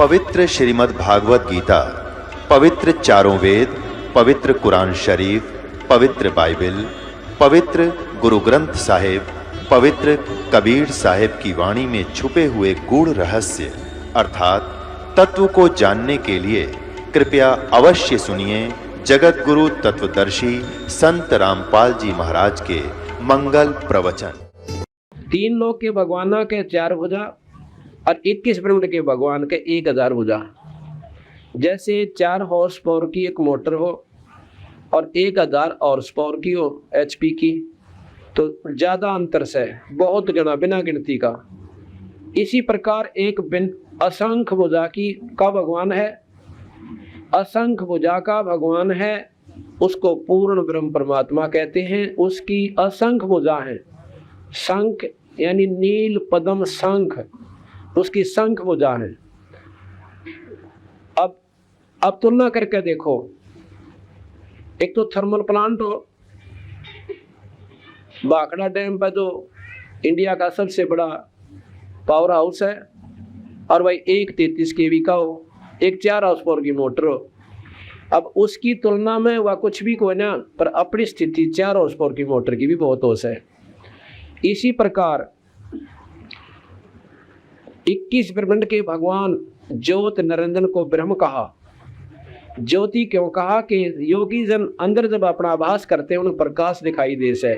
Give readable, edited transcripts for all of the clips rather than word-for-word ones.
पवित्र श्रीमद् भागवत गीता, पवित्र चारों वेद, पवित्र कुरान शरीफ, पवित्र बाइबल, पवित्र गुरु ग्रंथ साहिब, पवित्र कबीर साहिब की वाणी में छुपे हुए गूढ़ रहस्य अर्थात तत्व को जानने के लिए कृपया अवश्य सुनिए जगत गुरु तत्वदर्शी संत रामपाल जी महाराज के मंगल प्रवचन। तीन लोक के भगवाना के 4 भुजा और 21 ब्रह्मांड के भगवान के 1000 भुजा। जैसे 4 हॉर्स पावर की एक मोटर हो और 1000 हॉर्स पावर की हो HP की, तो ज्यादा अंतर से बहुत गणा बिना गिनती का। इसी प्रकार एक असंख्य भुजा की का भगवान है, असंख्य भुजा का भगवान है, उसको पूर्ण ब्रह्म परमात्मा कहते हैं। उसकी असंख्य भुजा है, शंख यानी नील पद्म शंख, उसकी शंख भुजा है। अब तुलना करके देखो, एक तो थर्मल प्लांट हो, भाखड़ा डैम पर जो इंडिया का सबसे बड़ा पावर हाउस है, और भाई एक 33 kV का हो, एक 4 हाउस पावर की मोटर हो। अब उसकी तुलना में वह कुछ भी कोई ना, पर अपनी स्थिति 4 हाउस पावर की मोटर की भी बहुत होश है। इसी प्रकार 21 ब्रह्मांड के भगवान ज्योत निरंजन को ब्रह्म कहा। ज्योति क्यों कहा कि योगी जन अंदर जब अपना आभास करते हैं उन्हें प्रकाश दिखाई दे से,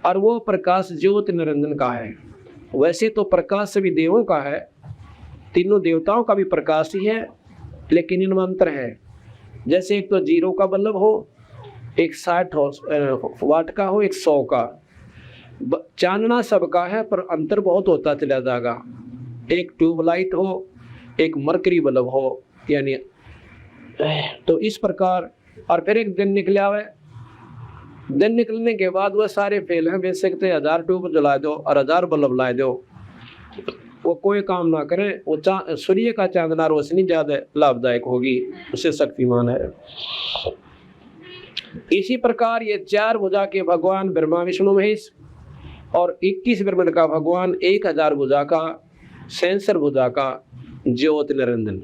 और वो प्रकाश ज्योत निरंजन का है। वैसे तो प्रकाश सभी देवों का है, तीनों देवताओं का भी प्रकाश ही है, लेकिन इनमें अंतर है। जैसे एक तो 0 का बल्ब हो, एक 60 वाट का हो, एक 100 का। चानना सबका है, पर अंतर बहुत होता चला जाएगा। एक ट्यूबलाइट हो, एक मरकरी बल्ब हो, यानी तो इस प्रकार। और फिर एक दिन निकला हुआ, दिन निकलने के बाद वह सारे फेल हैं। बेच सकते 1000 ट्यूब जला दो और 1000 बल्ब ला दो, वो कोई काम ना करे। वो सूर्य का चांदना रोशनी ज्यादा लाभदायक होगी, उससे शक्तिमान है। इसी प्रकार ये 4 भुजा के भगवान ब्रह्मा विष्णु महेश और 21 ब्रह्मांड का भगवान 1000 भुजा का सेंसर भुजा का ज्योत निरंजन।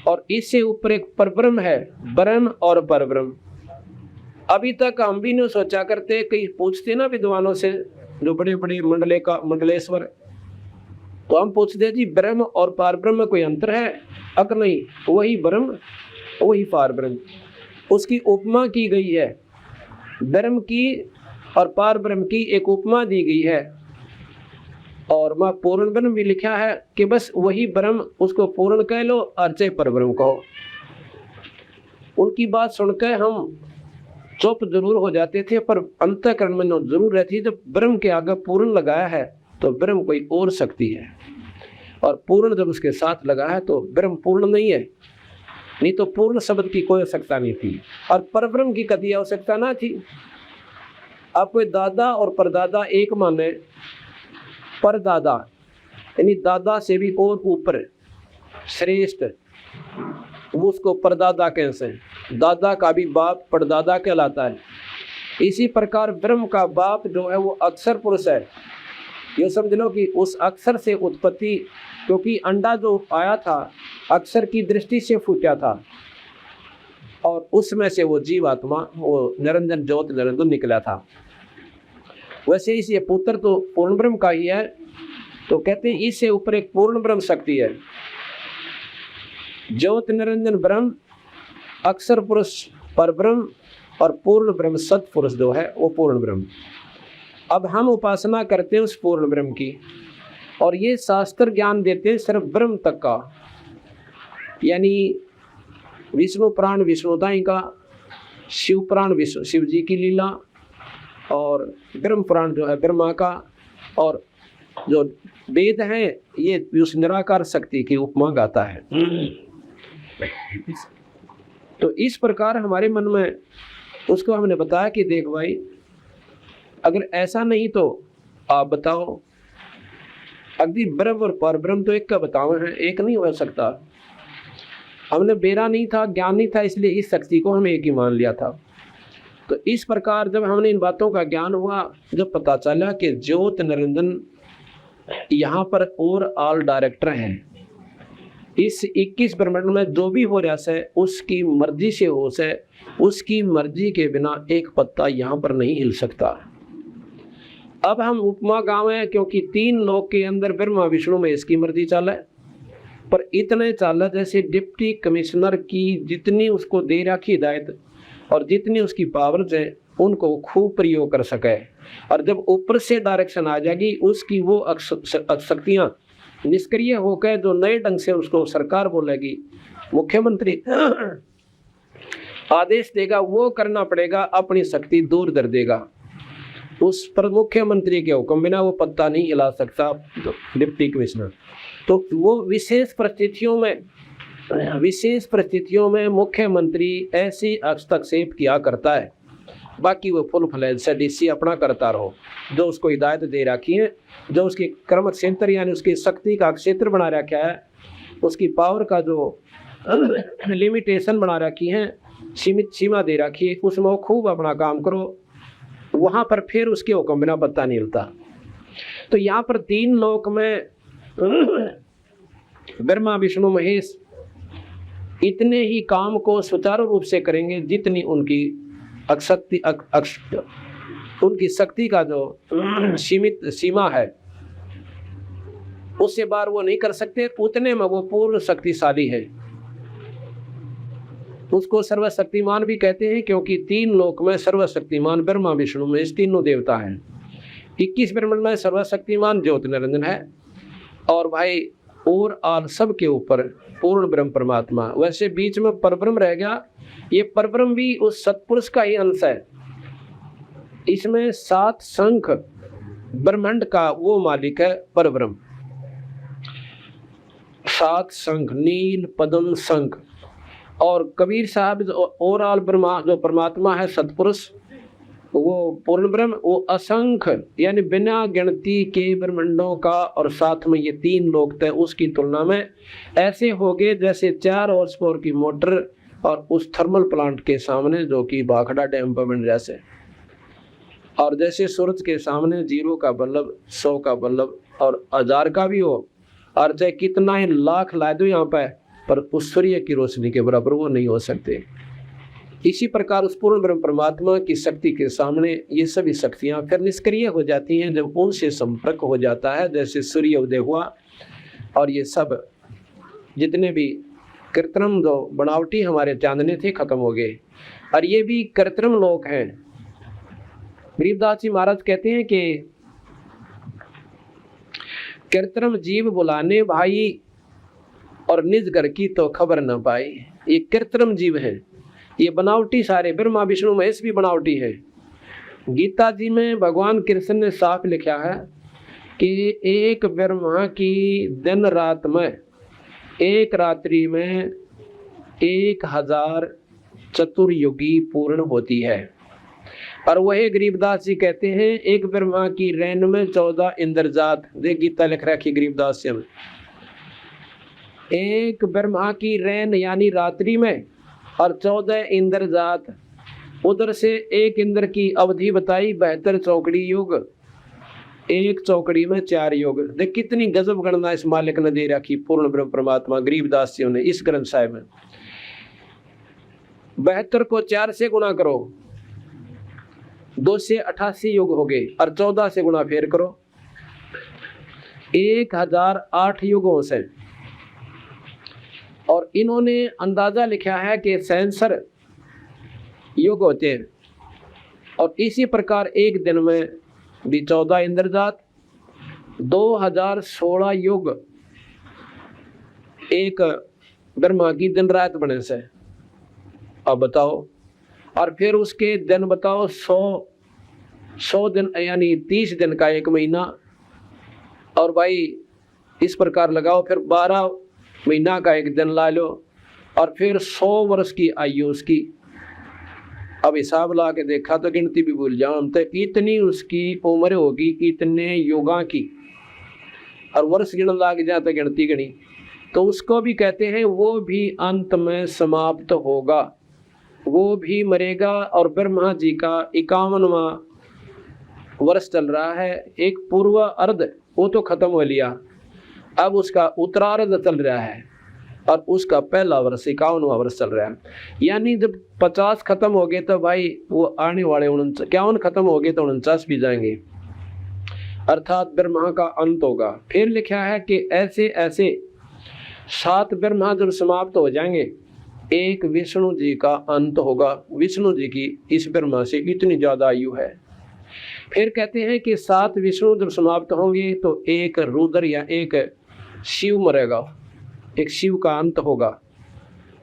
और इससे ऊपर एक परब्रह्म है, ब्रह्म और परब्रह्म। अभी तक हम भी नहीं सोचा करते, कई पूछते ना विद्वानों से जो बड़े बड़े मंडलेश्वर, तो हम पूछते जी ब्रह्म और परब्रह्म में कोई अंतर है? अगर नहीं, वही ब्रह्म वही परब्रह्म। उसकी उपमा की गई है, ब्रह्म की और परब्रह्म की एक उपमा दी गई है। और वह पूर्ण ब्रह्म भी लिखा है कि बस वही ब्रह्म, उसको पूर्ण कह लो और चाहे परब्रह्म कहो। उनकी बात सुनकर हम चुप जरूर हो जाते थे, पर अंतःकरण में जरूर रहती है। जब ब्रह्म के आगे पूर्ण लगाया है तो ब्रह्म कोई और शक्ति है, और पूर्ण जब उसके साथ लगा है तो ब्रह्म पूर्ण नहीं है। नहीं तो पूर्ण शब्द की कोई आवश्यकता नहीं थी, और परब्रह्म की कभी आवश्यकता ना थी। अब कोई दादा और परदादा एक माने, परदादा यानी दादा से भी और ऊपर श्रेष्ठ, वो उसको परदादा कैसे, दादा का भी बाप परदादा कहलाता है। इसी प्रकार ब्रह्म का बाप जो है वो अक्षर पुरुष है। ये समझ लो कि उस अक्षर से उत्पत्ति, क्योंकि अंडा जो आया था अक्षर की दृष्टि से फूटा था, और उसमें से वो जीवात्मा, वो निरंजन ज्योत निरंजन निकला था। वैसे इसे पुत्र तो पूर्ण ब्रह्म का ही है, तो कहते हैं इससे ऊपर एक पूर्ण ब्रह्म शक्ति है। ज्योत निरंजन ब्रह्म, अक्षर पुरुष परब्रह्म, और पूर्ण ब्रह्म सत्पुरुष जो है वो पूर्ण ब्रह्म। अब हम उपासना करते हैं उस पूर्ण ब्रह्म की, और ये शास्त्र ज्ञान देते हैं सिर्फ ब्रह्म तक का, यानी विष्णु प्राण विष्णुदाई का, शिव प्राण विष्णु शिव जी की लीला, और ब्रह्म पुराण जो है ब्रह्मा का, और जो वेद हैं ये उस निराकार शक्ति की उपमा गाता है। तो इस प्रकार हमारे मन में उसको हमने बताया कि देख भाई, अगर ऐसा नहीं तो आप बताओ। अगदी ब्रह्म और परब्रह्म तो एक का बताओ है, एक नहीं हो सकता। हमने बेरा नहीं था, ज्ञान नहीं था, इसलिए इस शक्ति को हम एक ही मान लिया था। तो इस प्रकार जब हमने इन बातों का ज्ञान हुआ, जब पता चला कि ज्योत निरंजन यहाँ पर और ऑल डायरेक्टर हैं, इस 21 ब्रह्मांड में जो भी हो रहा है उसकी मर्जी से हो से, उसकी मर्जी के बिना एक पत्ता यहाँ पर नहीं हिल सकता। अब हम उपमा गाँव है क्योंकि 3 लोक के अंदर ब्रह्मा विष्णु में इसकी मर्जी चाल है, पर इतने चाल जैसे डिप्टी कमिश्नर की जितनी उसको दे रखी हिदायत और जितनी उसकी पावर्स है उनको खूब प्रयोग कर सके। और जब ऊपर से डायरेक्शन आ जाएगी उसकी वो शक्तियाँ निष्क्रिय होकर जो नए ढंग से उसको सरकार बोलेगी, मुख्यमंत्री आदेश देगा, वो करना पड़ेगा, अपनी शक्ति दूर कर देगा। उस पर मुख्यमंत्री के हुक्म बिना वो पत्ता नहीं हिला सकता डिप्टी कमिश्नर। तो वो विशेष परिस्थितियों में मुख्यमंत्री ऐसी हस्तक्षेप किया करता है, बाकी वो फुल फ्लैज से डीसी अपना करता रहो। जो उसको हिदायत दे रखी है, जो उसकी कर्म क्षेत्र यानी उसकी शक्ति का क्षेत्र बना रखा है, उसकी पावर का जो लिमिटेशन बना रखी है, सीमित सीमा दे रखी है, उसमें वो खूब अपना काम करो, वहाँ पर फिर उसके हुक्म बिना पत्ता नहीं हिलता। तो यहाँ पर 3 लोक में ब्रह्मा विष्णु महेश इतने ही काम को सुचारू रूप से करेंगे जितनी उनकी उनकी शक्ति का जो सीमित सीमा है उससे बाहर वो नहीं कर सकते, उतने में वो पूर्ण शक्तिशाली है। उसको सर्वशक्तिमान भी कहते हैं क्योंकि 3 लोक में सर्वशक्तिमान ब्रह्मा विष्णु महेश तीनों देवता हैं। 21 ब्रह्मांड में सर्वशक्तिमान ज्योति निरंजन है और भाई और आल सब के ऊपर पूर्ण ब्रह्म परमात्मा। वैसे बीच में परब्रह्म रह गया, ये परब्रह्म भी उस सतपुरुष का ही अंश है। इसमें 7 शंख ब्रह्मांड का वो मालिक है परब्रह्म। 7 शंख, नील पद्म शंख। और कबीर साहब और आल ब्रह्मा जो परमात्मा है सतपुरुष, वो पूर्ण ब्रह्म, वो असंख्य यानी बिना गिनती के ब्रह्मांडों का, और साथ में ये 3 लोक थे, उसकी तुलना में ऐसे हो गए जैसे 4 हॉर्स पावर की मोटर और उस थर्मल प्लांट के सामने जो कि भाखड़ा डैम पर बन जैसे, और जैसे सूरज के सामने 0 का बल्ब, 100 का बल्ब और 1000 का भी हो, और चाहे कितना ही लाख ला दो यहाँ पर उस सूर्य की रोशनी के बराबर वो नहीं हो सकते। इसी प्रकार उस पूर्ण ब्रह्म परमात्मा की शक्ति के सामने ये सभी शक्तियाँ फिर निष्क्रिय हो जाती हैं जब उनसे संपर्क हो जाता है। जैसे सूर्य उदय हुआ और ये सब जितने भी कृत्रिम जो बनावटी हमारे चांदने थे खत्म हो गए, और ये भी कृत्रिम लोक हैं। गरीबदास जी महाराज कहते हैं कि कृत्रिम जीव बुलाने भाई और निज घर की तो खबर न पाई। ये कृत्रिम जीव है, ये बनावटी सारे, ब्रह्मा विष्णु महेश भी बनावटी है। गीता जी में भगवान कृष्ण ने साफ लिखा है कि एक ब्रह्मा की दिन रात में, एक रात्रि में 1000 चतुर्युगी पूर्ण होती है। और वही गरीबदास जी कहते हैं एक ब्रह्मा की रैन में 14 इंद्रजात। देख गीता लिख रखी गरीबदास जी में, एक ब्रह्मा की रैन यानी रात्रि में और 14 इंद्रजात। उधर से एक इंद्र की अवधि बताई 72 चौकड़ी युग, एक चौकड़ी में 4 युग। देख कितनी गजब गणना इस मालिक ने दे रखी पूर्ण ब्रह्म परमात्मा गरीबदास जी ने इस ग्रंथ साहिब में। 72 को 4 से गुणा करो, 2 से 88 युग हो गए, और 14 से गुणा फेर करो, 1008 युगों से। और इन्होंने अंदाजा लिखा है कि 67 युग होते हैं, और इसी प्रकार एक दिन में भी 14 इंद्रजात, 2016 युग एक ब्रह्मा की दिन रात बने से। अब बताओ, और फिर उसके दिन बताओ 100 दिन यानी 30 दिन का एक महीना, और भाई इस प्रकार लगाओ, फिर 12 महीना का एक दिन ला लो, और फिर 100 वर्ष की आयु उसकी। अब हिसाब ला के देखा तो गिनती भी भूल जाओ हम, तो इतनी उसकी उम्र होगी इतने युगा की, और वर्ष गिन लाग जाए तो गिनती गणी। तो उसको भी कहते हैं वो भी अंत में समाप्त होगा, वो भी मरेगा। और ब्रह्मा जी का 51वां वर्ष चल रहा है, एक पूर्व अर्ध वो तो खत्म हो लिया, अब उसका उत्तरार्ध चल रहा है। और उसका पहला वर्ष 51वां वर्ष चल रहा है। यानी जब 50 खत्म हो गए तो भाई वो आने वाले 51 खत्म हो गए तो 49 भी जाएंगे, अर्थात ब्रह्मा का अंत होगा। फिर लिखा है कि ऐसे ऐसे 7 ब्रह्मा जब समाप्त हो जाएंगे, एक विष्णु जी का अंत होगा। विष्णु जी की इस ब्रह्मा से इतनी ज्यादा आयु है। फिर कहते हैं कि 7 विष्णु जब समाप्त होंगे तो एक रुद्र या एक शिव मरेगा, एक शिव का अंत होगा।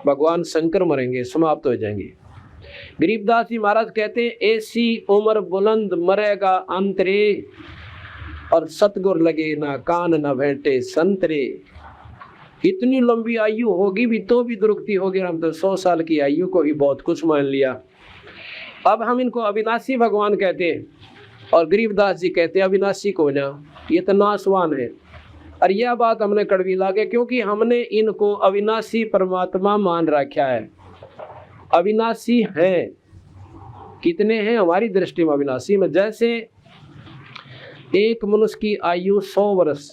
भगवान शंकर मरेंगे, समाप्त हो जाएंगे। गरीबदास जी महाराज कहते हैं ऐसी उम्र बुलंद मरेगा अंतरे, और सतगुर लगे ना कान ना भेंटे संतरे। इतनी लंबी आयु होगी भी तो भी दुरुक्ति होगी। हम तो 100 साल की आयु को ही बहुत कुछ मान लिया। अब हम इनको अविनाशी भगवान कहते हैं और गरीबदास जी कहते हैं अविनाशी को ना, ये तो नासवान है। और यह बात हमने कड़वी लागे क्योंकि हमने इनको अविनाशी परमात्मा मान रखा है। अविनाशी हैं, कितने हैं हमारी दृष्टि में अविनाशी में? जैसे एक मनुष्य की आयु 100 वर्ष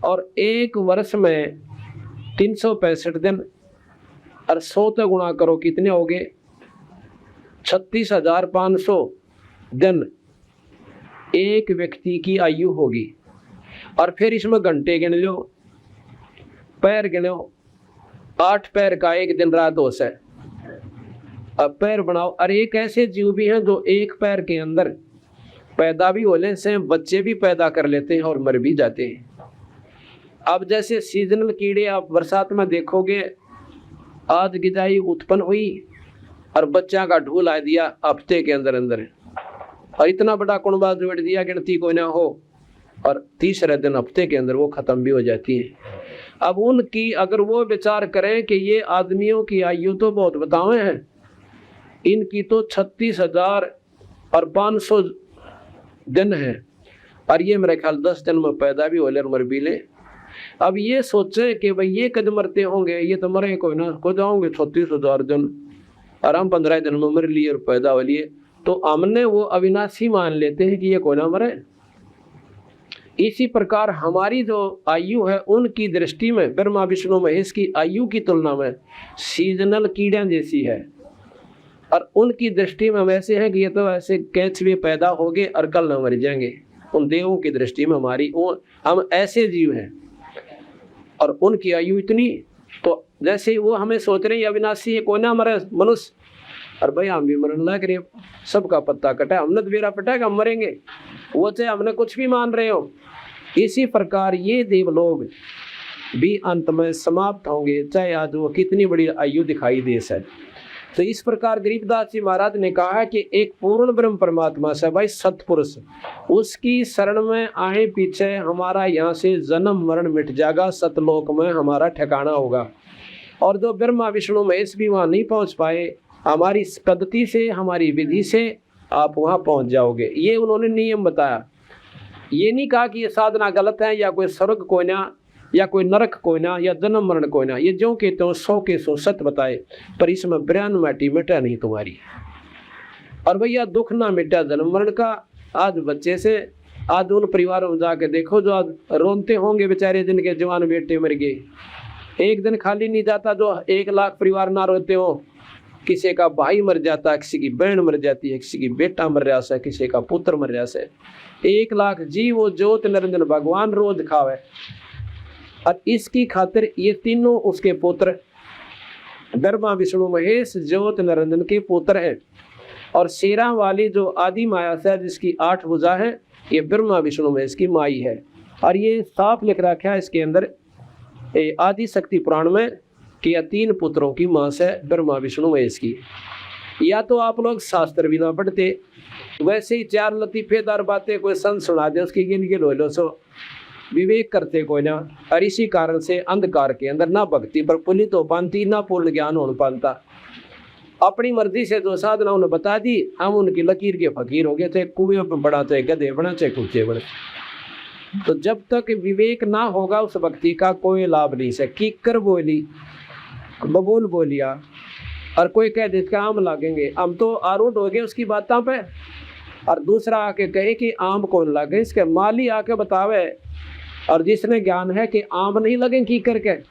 और एक वर्ष में 365 दिन, और 100 तो गुणा करो कितने हो गए? 36,500 दिन एक व्यक्ति की आयु होगी। और फिर इसमें घंटे गिन लो, पैर गिनो, 8 पैर का एक दिन रात हो है। अब पैर बनाओ। और एक ऐसे जीव भी हैं जो एक पैर के अंदर पैदा भी होने से बच्चे भी पैदा कर लेते हैं और मर भी जाते हैं। अब जैसे सीजनल कीड़े आप बरसात में देखोगे, आज गिदाई उत्पन्न हुई और बच्चा का ढूल आ दिया हफ्ते के अंदर अंदर, और इतना बड़ा कुंबा जोड़ दिया गिनती कोई ना हो, और तीसरे दिन हफ्ते के अंदर वो खत्म भी हो जाती है। अब उनकी अगर वो विचार करें कि ये आदमियों की आयु तो बहुत बतावे हैं, इनकी तो 36,500 दिन है, और ये मेरे ख्याल 10 दिन में पैदा भी हो ले और मर भी ले। अब ये सोचे कि भाई ये कद मरते होंगे, ये तो मरे कोई ना को जाओगे 36,000 दिन, और हम 15 दिन में मर लिए और पैदा हो लिए, तो हमने वो अविनाशी मान लेते हैं कि ये कोई ना मरे। इसी प्रकार हमारी जो आयु है उनकी दृष्टि में ब्रह्मा विष्णु महेश की आयु की तुलना में सीजनल कीड़े जैसी है, और उनकी दृष्टि में हम ऐसे हैं कि ये तो ऐसे कैचवे पैदा हो गए और कल न मर जाएंगे। उन देवों की दृष्टि में हमारी हम ऐसे जीव हैं और उनकी आयु इतनी, तो जैसे वो हमें सोच रहे हैं अविनाशी है, कोई ना मरे मनुष्य, और भाई हम भी मरने लग रहे, सबका पत्ता कटा, हमने तो बेरा पटा हम मरेंगे, वो चाहे हमने कुछ भी मान रहे हो। इसी प्रकार ये देवलोग भी अंत में समाप्त होंगे, चाहे आज वो कितनी बड़ी आयु दिखाई दे सके। तो इस प्रकार गरीबदास जी महाराज ने कहा कि एक पूर्ण ब्रह्म परमात्मा से भाई सतपुरुष, उसकी शरण में आए पीछे हमारा यहाँ से जन्म मरण मिट जाएगा, सतलोक में हमारा ठिकाना होगा। और जो ब्रह्मा विष्णु महेश भी वहाँ नहीं पहुँच पाए, हमारी पद्धति से हमारी विधि से आप वहाँ पहुँच जाओगे। ये उन्होंने नियम बताया। ये नहीं कहा कि ये साधना गलत है या कोई स्वर्ग कोई ना या कोई नरक कोई ना या जन्म मरण कोई ना, ये जो कहते हो 100 के 100 सत्य बताए, पर इसमें ब्रह्म माटी मिटा नहीं तुम्हारी। और भैया दुख ना मिटा जन्म मरण का। आज बच्चे से आज उन परिवारों में जाके देखो जो आज रोते होंगे बेचारे जिनके जवान बेटे मर गए, एक दिन खाली नहीं जाता जो 1 लाख परिवार ना रोते हो। किसी का भाई मर जाता, किसी की बहन मर जाती है, किसी की बेटा मर रहा है, किसी का पुत्र मर रहा है। 1 लाख जीव वो ज्योत निरंजन भगवान रोज खावे, और इसकी खातिर ये तीनों उसके पुत्र ब्रह्मा विष्णु महेश ज्योत निरंजन के पुत्र हैं। और शेरा वाली जो आदि माया से जिसकी 8 भुजा है, ये ब्रह्मा विष्णु महेश की माई है। और ये साफ लिख रखा है इसके अंदर आदि शक्ति पुराण में कि यह 3 पुत्रों की मां से ब्रह्मा विष्णु महेश की। या तो आप लोग शास्त्र भी ना पढ़ते, वैसे ही 4 लतीफेदार बातें कोई संत सुना दे उसकी गिन गिन लो सो विवेक करते कोई ना। और इसी कारण से अंधकार के अंदर ना भक्ति प्रफुल्लित हो पाती, ना पूर्ण ज्ञान हो पाता। अपनी मर्जी से जो साधना उन्हें बता दी, हम उनकी लकीर के फकीर हो गए, चाहे कुएं में बड़ा, चाहे गधे बना, चाहे कुत्ते बने। तो जब तक विवेक ना होगा उस भक्ति का कोई लाभ नहीं से। कीकर बोली, बबूल बोलिया, और कोई कह दे आम लागेंगे, हम तो आरूढ़ हो गए उसकी बातों पे। और दूसरा आके कहे कि आम कौन लागे, इसके माली आके बतावे। और जिसने ज्ञान है कि आम नहीं लगे की करके,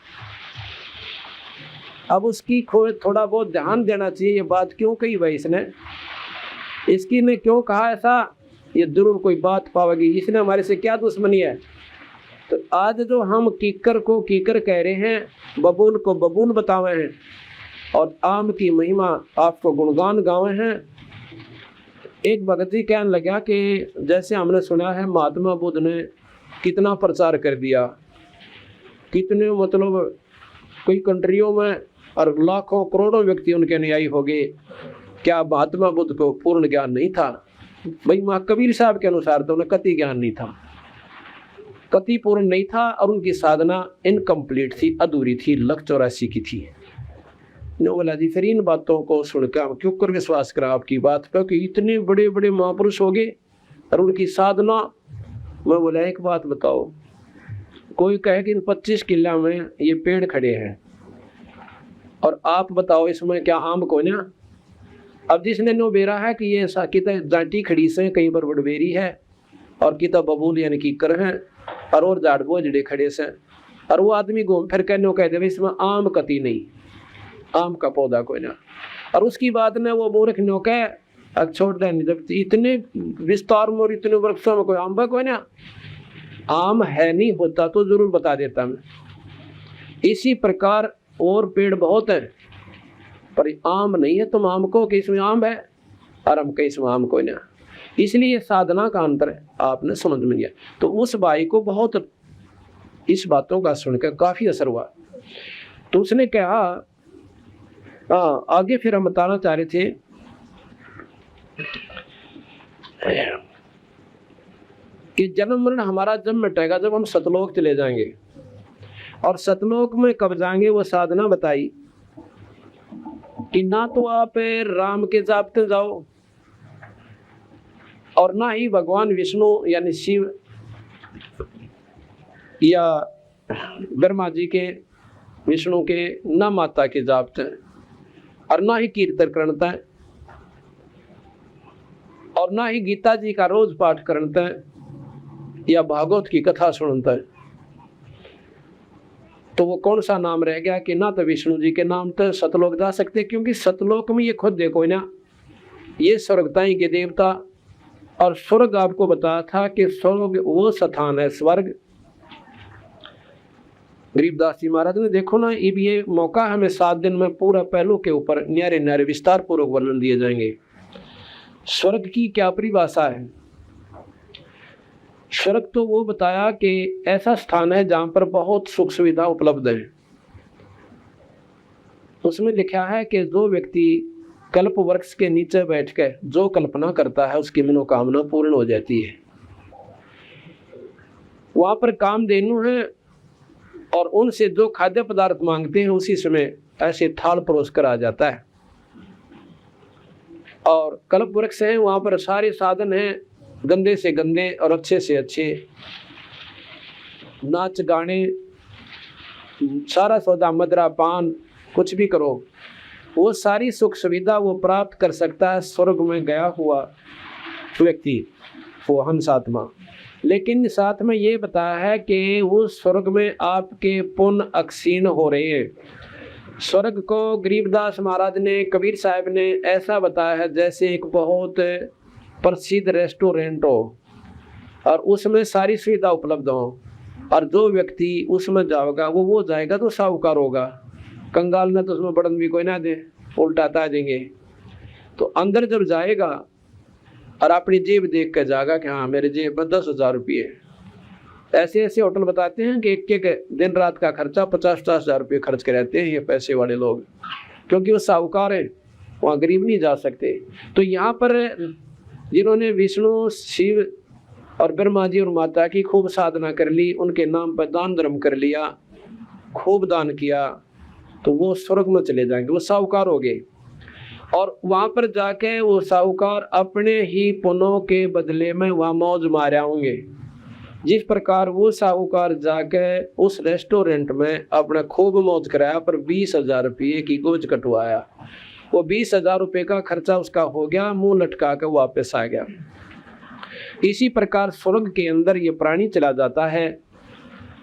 अब उसकी थोड़ा बहुत ध्यान देना चाहिए, ये बात क्यों कही भाई इसने, इसकी ने क्यों कहा ऐसा, ये जरूर कोई बात पावेगी, इसने हमारे से क्या दुश्मनी है। तो आज जो हम कीकर को कीकर कह रहे हैं, बबूल को बबूल बतावे हैं और आम की महिमा आपको गुणगान गावे हैं। एक भगत जी कहने लगा कि जैसे हमने सुना है महात्मा बुद्ध ने कितना प्रचार कर दिया, कितने मतलब कई कंट्रियों में और लाखों करोड़ों व्यक्ति उनके अनुयायी हो गए, क्या महात्मा बुद्ध को पूर्ण ज्ञान नहीं था? भाई माँ कबीर साहब के अनुसार तो उन्हें कति ज्ञान नहीं था, कति पूर्ण नहीं था और उनकी साधना इनकम्प्लीट थी, अधूरी थी, लख 84 की थी। नो बोला जी फिर इन बातों को सुनकर हम क्यों कर विश्वास करा आपकी बात पर कि इतने बड़े बड़े महापुरुष हो गए और उनकी साधना। मैं बोला एक बात बताओ, कोई कहे कि इन 25 किला में ये पेड़ खड़े हैं और आप बताओ इसमें क्या आम को ना, अब जिसने नो बेरा है कि ये कितना जाटी खड़ी से कहीं पर बड़बेरी है और कितना बबूल यानी कीकर है और झाड़ बोझड़े खड़े से, और वो आदमी घूम फिर कहने कह दे इसमें आम कती नहीं, आम का पौधा कोई ना, और उसकी बात ने वो मूर्ख नो कह छोड़ दे, जब इतने विस्तार में और इतने वृक्षों में कोई आम कोई ना, आम है नहीं होता तो जरूर बता देता मैं। इसी प्रकार और पेड़ बहुत है पर आम नहीं है, तुम आम को कि इसमें आम है और हम कहीं इसमें आम कोई ना, इसलिए साधना का अंतर है, आपने समझ में लिया। तो उस भाई को बहुत इस बातों का सुनकर काफी असर हुआ, तो उसने कहा आगे फिर हम बताना चाह रहे थे कि जन्म मरण हमारा जब मिटेगा जब हम सतलोक चले जाएंगे, और सतलोक में कब जाएंगे वो साधना बताई कि ना तो आप राम के जापते जाओ और ना ही भगवान विष्णु यानी शिव या ब्रह्मा जी के विष्णु के, ना माता के जापते और ना ही कीर्तन करता है और ना ही गीता जी का रोज पाठ करता है या भागवत की कथा सुनता है। तो वो कौन सा नाम रह गया कि ना तो विष्णु जी के नाम तो सतलोक जा सकते, क्योंकि सतलोक में ये खुद देखो ना, ये स्वर्गताई के देवता, और स्वर्ग आपको बताया था कि स्वर्ग वो स्थान है स्वर्ग। गरीबदास जी महाराज ने देखो ना, ये मौका हमें 7 दिन में पूरा पहलू के ऊपर न्यारे न्यारे विस्तार पूर्वक वर्णन दिए जाएंगे। स्वर्ग की क्या परिभाषा है? स्वर्ग तो वो बताया कि ऐसा स्थान है जहां पर बहुत सुख सुविधा उपलब्ध है। उसमें लिखा है कि जो व्यक्ति कल्प वृक्ष के नीचे बैठकर जो कल्पना करता है उसकी मनोकामना पूर्ण हो जाती है। वहां पर कामधेनु है और उनसे जो खाद्य पदार्थ मांगते हैं उसी समय ऐसे थाल परोस कर आ जाता है। और कल्प वृक्ष है, वहां पर सारे साधन हैं, गंदे से गंदे और अच्छे से अच्छे, नाच गाने, सारा सौदा मदरा पान कुछ भी करो, वो सारी सुख सुविधा वो प्राप्त कर सकता है स्वर्ग में गया हुआ व्यक्ति, वो हंसात्मा। लेकिन साथ में ये बताया है कि वो स्वर्ग में आपके पुण्य अक्षीण हो रहे हैं। स्वर्ग को गरीबदास महाराज ने, कबीर साहब ने ऐसा बताया है जैसे एक बहुत प्रसिद्ध रेस्टोरेंट हो और उसमें सारी सुविधा उपलब्ध हो, और जो व्यक्ति उसमें जाएगा वो जाएगा तो साहूकार होगा, कंगाल ने तो उसमें बड़न भी कोई ना दे, उल्टाता आ जाएंगे। तो अंदर जब जाएगा और अपनी जेब देख कर जाएगा कि हाँ मेरे जेब में 10,000 रुपये, ऐसे ऐसे होटल बताते हैं कि एक दिन रात का खर्चा 50-50 हज़ार रुपये खर्च के रहते हैं ये पैसे वाले लोग, क्योंकि वो साहूकार है, वहाँ गरीब नहीं जा सकते। तो यहाँ पर जिन्होंने विष्णु शिव और ब्रह्मा जी और माता की खूब साधना कर ली, उनके नाम पर दान धर्म कर लिया, खूब दान किया, तो वो स्वर्ग में चले जाएंगे, वो साहूकार हो गए। और वहाँ पर जाके वो साहूकार अपने ही पुण्यों के बदले में वहाँ मौज मारे होंगे। जिस प्रकार वो साहूकार जाके उस रेस्टोरेंट में अपना खूब मौज कराया पर 20,000 रुपये की गोज कटवाया, वो 20,000 रुपये का खर्चा उसका हो गया, मुंह लटका कर वापस आ गया। इसी प्रकार स्वर्ग के अंदर ये प्राणी चला जाता है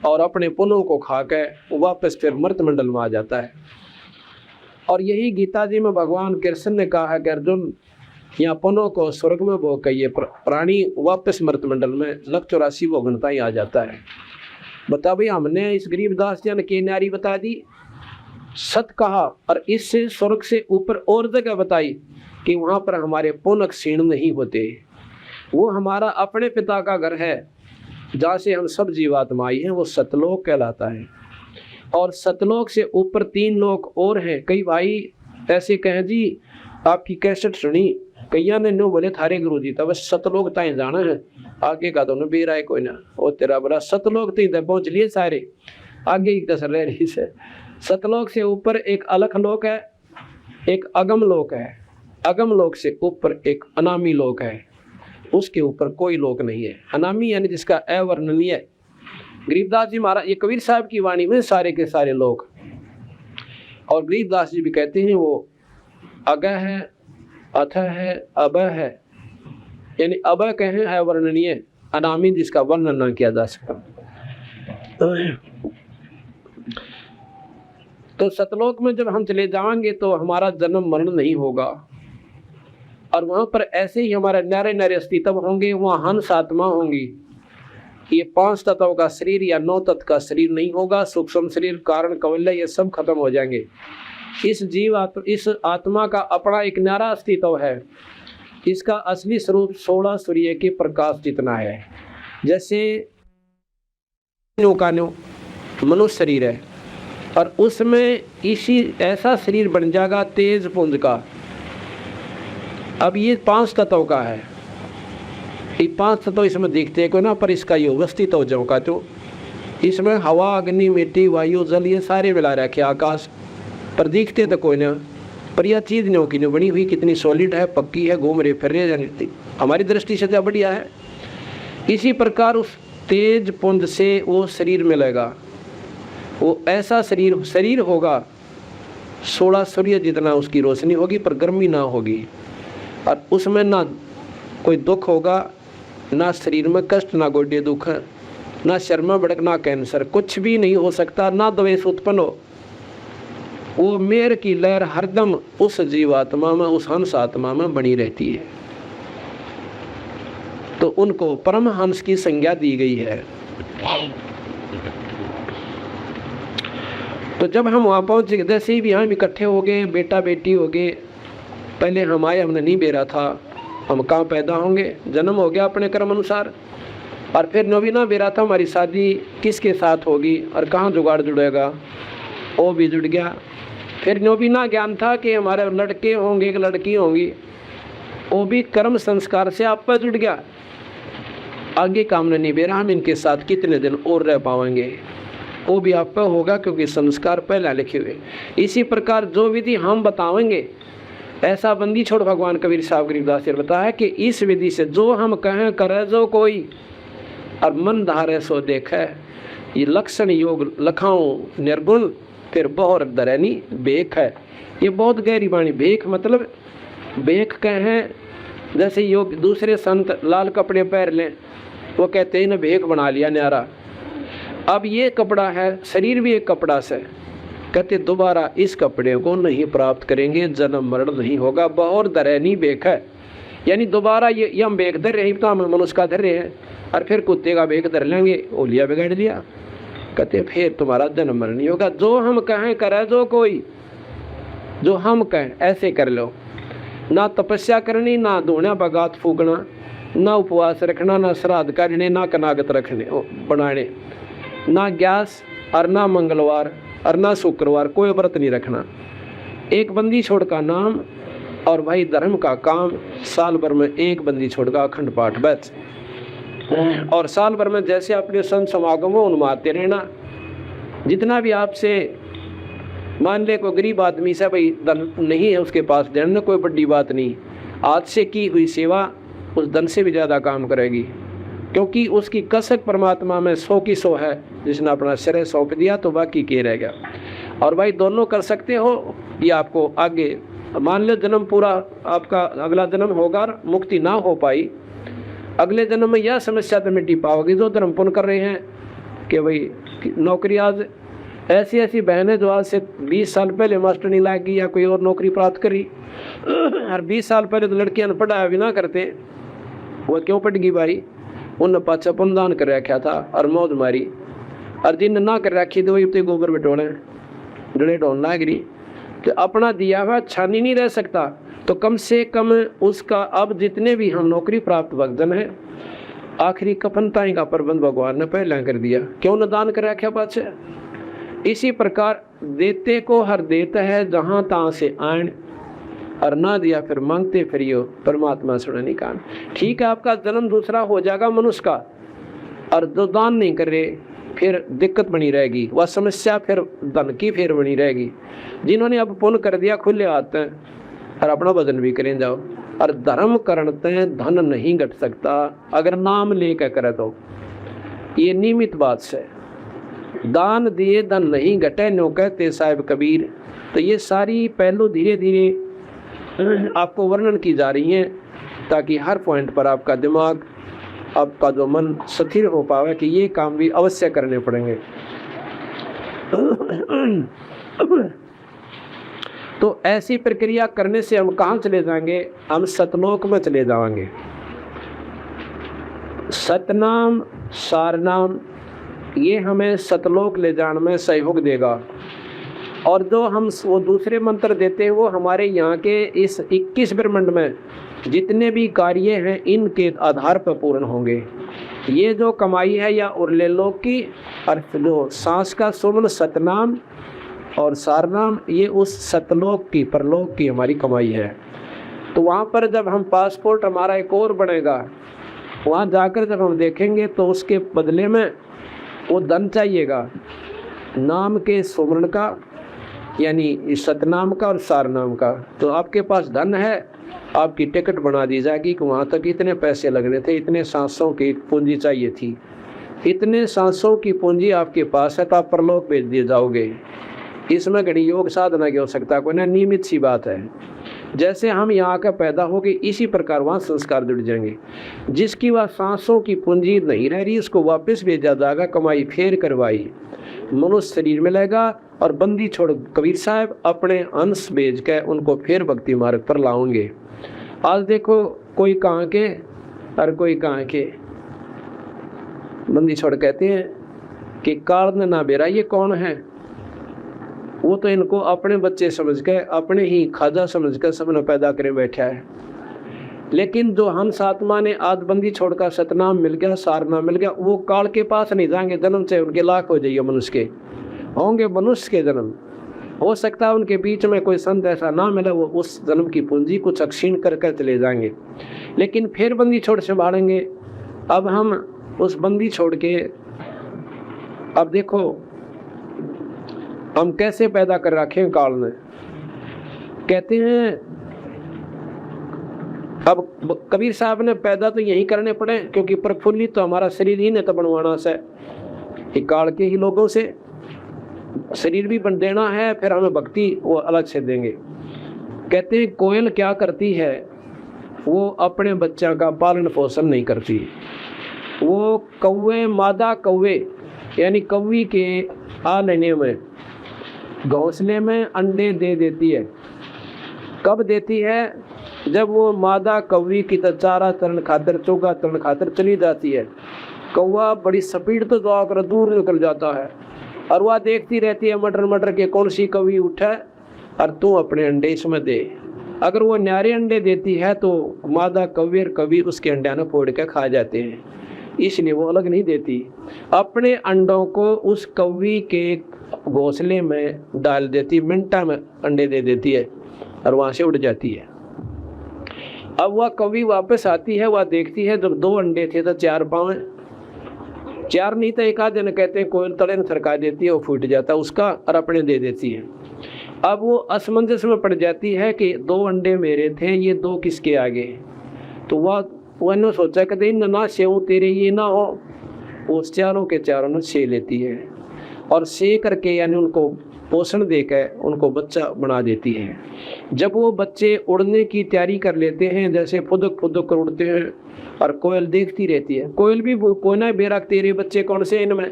और अपने पुण्यों को खा कर वापस फिर मर्त मंडल में आ जाता है। और यही गीता जी में भगवान कृष्ण ने कहा है कि अर्जुन, यहाँ पुनों को स्वर्ग में भोग कहिए, प्राणी वापस मृत मंडल में लख 84 भोगनता ही आ जाता है। बता भाई, हमने इस गरीबदास जी ने की नारी बता दी, सत कहा, और इससे स्वर्ग से ऊपर और जगह बताई कि वहाँ पर हमारे पुण्य क्षीण नहीं होते। वो हमारा अपने पिता का घर है जहाँ से हम सब जीवात्मा आई हैं, वो सतलोक कहलाता है। और सतलोक से ऊपर 3 लोक और हैं। कई भाई ऐसे कहें जी आपकी कैसेट सुनी, कईया ने नो बोले थारे गुरु जी तब सतलोक ताई जाना है, आगे का तो बेरा है कोई ना, वो तेरा बड़ा सतलोक तीन पहुंच लिए सारे, आगे ही कसर रह रही से। सतलोक से ऊपर एक अलख लोक है, एक अगम लोक है, अगम लोक से ऊपर एक अनामी लोक है, उसके ऊपर कोई लोक नहीं है। अनामी यानी जिसका अवर्णनीय। गरीबदास जी महाराज, ये कबीर साहब की वाणी में सारे के सारे लोक, और गरीबदास जी भी कहते हैं वो अगह है, अथ है, अब है, यानी अब कहें अवर्णनीय, अनामी जिसका वर्णन न किया जा सकता। तो सतलोक में जब हम चले जाएंगे तो हमारा जन्म मरण नहीं होगा, और वहां पर ऐसे ही हमारे न्यारे न्यारे अस्तित्व होंगे, वहाँ हंस आत्मा होंगी। ये 5 तत्वों का शरीर या 9 तत्व का शरीर नहीं होगा, सूक्ष्म शरीर, कारण, कवल्य, ये सब खत्म हो जाएंगे। इस आत्मा का अपना एक न्यारा अस्तित्व है। इसका असली स्वरूप 16 सूर्य के प्रकाश जितना है। जैसे मनुष्य शरीर है, और उसमें इसी ऐसा शरीर बन जाएगा तेज पुंज का। अब ये 5 तत्व का है, ये 5 तत्व इसमें दिखते को ना, पर इसका ये अवस्थित हो जाऊँ का, तो इसमें हवा, अग्नि, मिट्टी, वायु, जल, ये सारे मिला रखे, आकाश, पर दिखते तो कोई ना। पर यह चीज़ नहीं की बनी हुई, कितनी सॉलिड है, पक्की है, घूम रहे फिर रहे, यानी हमारी दृष्टि से तो बढ़िया है। इसी प्रकार उस तेज पुंज से वो शरीर मिलेगा, वो ऐसा शरीर होगा 16 सूर्य जितना उसकी रोशनी होगी, पर गर्मी ना होगी, और उसमें ना कोई दुख होगा, ना शरीर में कष्ट, ना गोड्य दुख, ना शर्मा भड़क, ना कैंसर, कुछ भी नहीं हो सकता, ना द्वेष उत्पन्न हो। वो मेर की लहर हरदम उस जीवात्मा में, उस हंस आत्मा में बनी रहती है। तो उनको परम हंस की संज्ञा दी गई है। तो जब हम वहाँ पहुँचे, जैसे भी हम इकट्ठे हो गए, बेटा बेटी हो गए, पहले हम आए, हमने नहीं बेरा था, हम कहाँ पैदा होंगे, जन्म हो गया अपने कर्म अनुसार, और फिर नो भी ना बेरा था हमारी शादी किसके साथ होगी और कहाँ जुगाड़ जुड़ेगा, वो भी जुड़ गया। फिर नो भी ना ज्ञान था कि हमारे लड़के होंगे, एक लड़की होंगी, वो भी कर्म संस्कार से आप पर जुड़ गया। आगे काम नहीं बेरा, हम इनके साथ कितने दिन और रह पाएंगे, वो भी आप पर होगा, क्योंकि संस्कार पहले लिखे हुए। इसी प्रकार जो विधि हम बताएंगे, ऐसा बंदी छोड़ भगवान कबीर साहब गरीबदास जी ने बताया कि इस विधि से जो हम कहें करे जो कोई, और मन धारे सो देखे, ये लक्षण योग लखाऊं निर्गुण, फिर बहुर दरैनी बेख है। ये बहुत गहरी वाणी। बेख मतलब बेख कहें, जैसे योग दूसरे संत लाल कपड़े पहन लें, वो कहते हैं ना भेख बना लिया न्यारा। अब ये कपड़ा है, शरीर भी एक कपड़ा से, कहते दोबारा इस कपड़े को नहीं प्राप्त करेंगे, जन्म मरण नहीं होगा, बहुर दरैनी बेख है। यानी दोबारा ये हम बेख धर रहे, तो हम मनुष्य का धर रहे हैं, और फिर कुत्ते का बेख धर लेंगे, ओलिया बिगाड़ लिया, कहते फिर तुम्हारा जन्म मरण नहीं होगा। जो हम कहें करे जो कोई, जो हम कहें ऐसे कर लो। ना तपस्या करनी, ना धोना बगात फूकना, ना उपवास रखना, ना श्राद्ध करने, ना कनागत रखने बनाने, ना ग्यास और ना मंगलवार और ना शुक्रवार, कोई व्रत नहीं रखना। एक बंदी छोड़ का नाम और भाई धर्म का काम, साल भर में एक बंदी छोड़ का अखंड पाठ बस। और साल भर में जैसे अपने संत समागम हो उनमें आते रहना। जितना भी आपसे मान ले कोई गरीब आदमी से भाई धन नहीं है उसके पास, देना कोई बड़ी बात नहीं, आज से की हुई सेवा उस धन से भी ज़्यादा काम करेगी, क्योंकि उसकी कसक परमात्मा में 100 की 100 है। जिसने अपना शरीर सौंप दिया तो बाकी के रह गया। और भाई दोनों कर सकते हो, ये आपको आगे मान लो जन्म पूरा आपका अगला जन्म होगा, मुक्ति ना हो पाई, अगले जन्म में यह समस्या तो मिट्टी पाओगे जो धर्म पुण्य कर रहे हैं कि भाई नौकरी आज ऐसी ऐसी बहनें जो आज से 20 साल पहले मास्टरनी लाग गई या कोई और नौकरी प्राप्त करी, और 20 साल पहले तो लड़कियां ने पढ़ाया भी ना करते, वो क्यों पढ़ गई भाई? उनने पाछा पुनदान कर रखा था और मौज मारी, और जिन ना कर रखी तो वही गोबर बटोले जड़े ढोल लाग रही। तो अपना दिया हुआ छानी नहीं रह सकता, तो कम से कम उसका अब जितने भी हम नौकरी प्राप्त भक्तजन है, आखिरी कफन ताई का प्रबंध भगवान ने पहले कर दिया, क्यों न दान कर रखा पाछे। इसी प्रकार देते को हर देता है जहाँ तहाँ से आन, और ना दिया फिर मांगते फिरियो परमात्मा सुने नहीं कान। ठीक है, आपका जन्म दूसरा हो जाएगा मनुष्य का, और जो दान नहीं करे फिर दिक्कत बनी रहेगी, वह समस्या फिर धन की फिर बनी रहेगी। जिन्होंने अब पुण्य कर दिया खुले हाथ हैं और अपना भजन भी करें जाओ, और धर्म करते धन नहीं घट सकता अगर नाम लेकर करे तो, ये नियमित बात से। दान दिए धन नहीं घटे नो कहते साहिब कबीर। तो ये सारी पहलू धीरे धीरे आपको वर्णन की जा रही हैं, ताकि हर पॉइंट पर आपका दिमाग, आपका जो मन स्थिर हो पावे कि ये काम भी अवश्य करने पड़ेंगे। तो ऐसी प्रक्रिया करने से हम कहाँ चले जाएंगे? हम सतलोक में चले जाएंगे। सतनाम सारनाम ये हमें सतलोक ले जाने में सहयोग देगा, और जो हम वो दूसरे मंत्र देते हैं वो हमारे यहाँ के इस 21 ब्रह्मांड में जितने भी कार्य हैं इनके आधार पर पूर्ण होंगे। ये जो कमाई है या उरले लोक की, और जो सांस का सुमन सतनाम और सारनाम, ये उस सतलोक की परलोक की हमारी कमाई है। तो वहाँ पर जब हम पासपोर्ट हमारा एक और बनेगा, वहाँ जाकर जब हम देखेंगे तो उसके बदले में वो धन चाहिएगा, नाम के सुमरण का, यानी सतनाम का और सारनाम का। तो आपके पास धन है, आपकी टिकट बना दी जाएगी कि वहाँ तक इतने पैसे लगने थे, इतने सांसों की पूंजी चाहिए थी, इतने सांसों की पूंजी आपके पास है, तो आप परलोक भेज दिए जाओगे। इसमें घड़ी योग साधना की हो सकता कोई ना, नियमित सी बात है। जैसे हम यहाँ का पैदा हो गए, इसी प्रकार वहाँ संस्कार जुड़ जाएंगे। जिसकी वह सांसों की पूंजी नहीं रह रही, उसको वापस भेजा जाएगा, कमाई फेर करवाई, मनुष्य शरीर मिलेगा, और बंदी छोड़ कबीर साहब अपने अंश भेज के उनको फिर भक्ति मार्ग पर लाओगे। आज देखो कोई कहाँ के और कोई कहाँ के, बंदी छोड़ कहते हैं कि कारण ना बेरा ये कौन है, वो तो इनको अपने बच्चे समझ के, अपने ही खाजा समझ कर सबने पैदा करे बैठा है। लेकिन जो हंस आत्मा ने आदबंदी छोड़कर सतनाम मिल गया, सारनाम मिल गया, वो काल के पास नहीं जाएंगे, जन्म से उनके लाख हो जाइए, मनुष्य के होंगे, मनुष्य के जन्म। हो सकता है उनके बीच में कोई संत ऐसा ना मिले, वो उस जन्म की पूंजी कुछ अक्षीण कर कर चले जाएंगे, लेकिन फिर बंदी छोड़ संभालेंगे। अब हम उस बंदी छोड़ के, अब देखो हम कैसे पैदा कर रखे हैं काल ने। कहते हैं अब कबीर साहब ने पैदा तो यही करने पड़े, क्योंकि प्रफुल्लित तो हमारा शरीर ही ने तो बनवाना से, काल के ही लोगों से शरीर भी बन देना है, फिर हमें भक्ति वो अलग से देंगे। कहते हैं कोयल क्या करती है, वो अपने बच्चा का पालन पोषण नहीं करती, वो कौवे, मादा कौवे यानी कौवी के आलने में, घोंसले में अंडे दे देती है। कब देती है? जब वो मादा कौवी की चारा तरण खातर, चोगा तरण खातर चली जाती है। कौवा बड़ी स्पीड तो जाकर दूर निकल जाता है, और वह देखती रहती है मटर मटर के कौन सी कौवी उठे और तू अपने अंडे इसमें दे। अगर वो न्यारे अंडे देती है तो मादा कौवी और कौवी उसके अंडे ने फोड़ के खा जाते हैं, इसलिए वो अलग नहीं देती। अपने अंडों को उस कौवी के घोंसले में डाल देती, मिनटा में अंडे दे देती है और वहाँ से उड़ जाती है। अब वह कौवी वापस आती है, वह देखती है जब 2 अंडे थे तो 4 पाँव, 4 नहीं तो एक आध जन कहते हैं कोयल तड़े में सरका देती है, वो फूट जाता है उसका और अपने दे देती है। अब वो असमंजस में पड़ जाती है कि 2 अंडे मेरे थे, ये 2 किसके आगे। तो वह सोचा कि ना सेव तेरे ये ना हो, वो चारों के चारों ने से लेती है और से करके यानी उनको पोषण देकर उनको बच्चा बना देती है। जब वो बच्चे उड़ने की तैयारी कर लेते हैं, जैसे फुदक फुदक कर उड़ते हैं, और कोयल देखती रहती है, कोयल भी कोई ना बेरा तेरे बच्चे कौन से इनमें,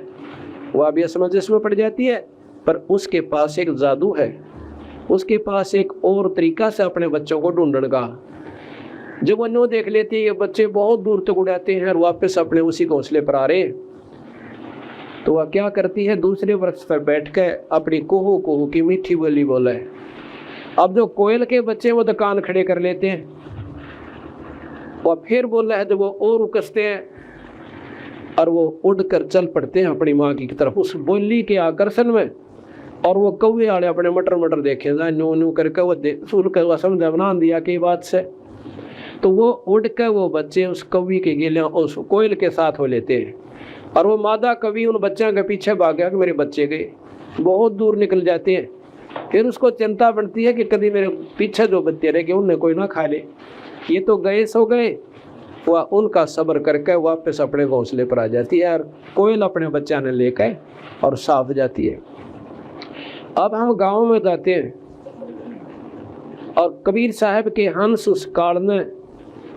वह भी असमंजस में पड़ जाती है। पर उसके पास एक जादू है, उसके पास एक और तरीका से अपने बच्चों को ढूंढने का। जब वो नो देख लेती है ये बच्चे बहुत दूर तक उड़ाते हैं और वापस अपने उसी घोंसले पर आ रहे, तो वह क्या करती है, दूसरे वृक्ष पर बैठ कर अपनी कोहू कोहू की मीठी बोली बोले। अब जो कोयल के बच्चे वो तो कान खड़े कर लेते हैं, वह फिर बोला है, जब वो और उकसते हैं और वो उड़कर चल पड़ते हैं अपनी माँ की तरफ उस बोली के आकर्षण में। और वो कौवे आड़े अपने मटर मटर देखे जाए नो नो करके वो सुन कर वह समझ बना दिया कि बात से, तो वो उड़ कर वो बच्चे उस कौवी के गिले उस कोयल के साथ हो लेते हैं। और वो मादा कवि उन बच्चों के पीछे भाग गया कि मेरे बच्चे गए, बहुत दूर निकल जाते हैं। फिर उसको चिंता बनती है कि कभी मेरे पीछे जो बच्चे रह गए उन्हें कोई ना खा ले, ये तो गए सो गए। वह उनका सब्र करके वापस अपने घोंसले पर आ जाती है और कोयल अपने बच्चा ने लेकर और साफ जाती है। अब हम गाँव में जाते हैं और कबीर साहब के हंस उस काल में,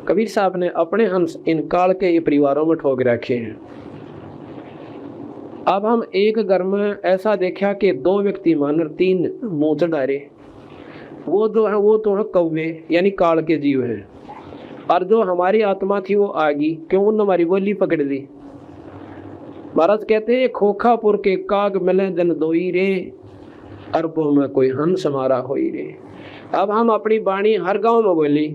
कबीर साहब ने अपने हंस इन काल के ये परिवारों में ठोक रखे हैं। अब हम एक घर में ऐसा देखा कि 2 व्यक्ति मानर 3 मुँह चढ़ारे, वो जो है वो तो है कौवे यानी काल के जीव हैं, और जो हमारी आत्मा थी वो आगी, क्यों उन हमारी बोली पकड़ ली। महाराज कहते हैं खोखापुर के काग मिले जन दोई रे, अरबों में कोई हंस हमारा होई रे। अब हम अपनी वाणी हर गांव में बोली,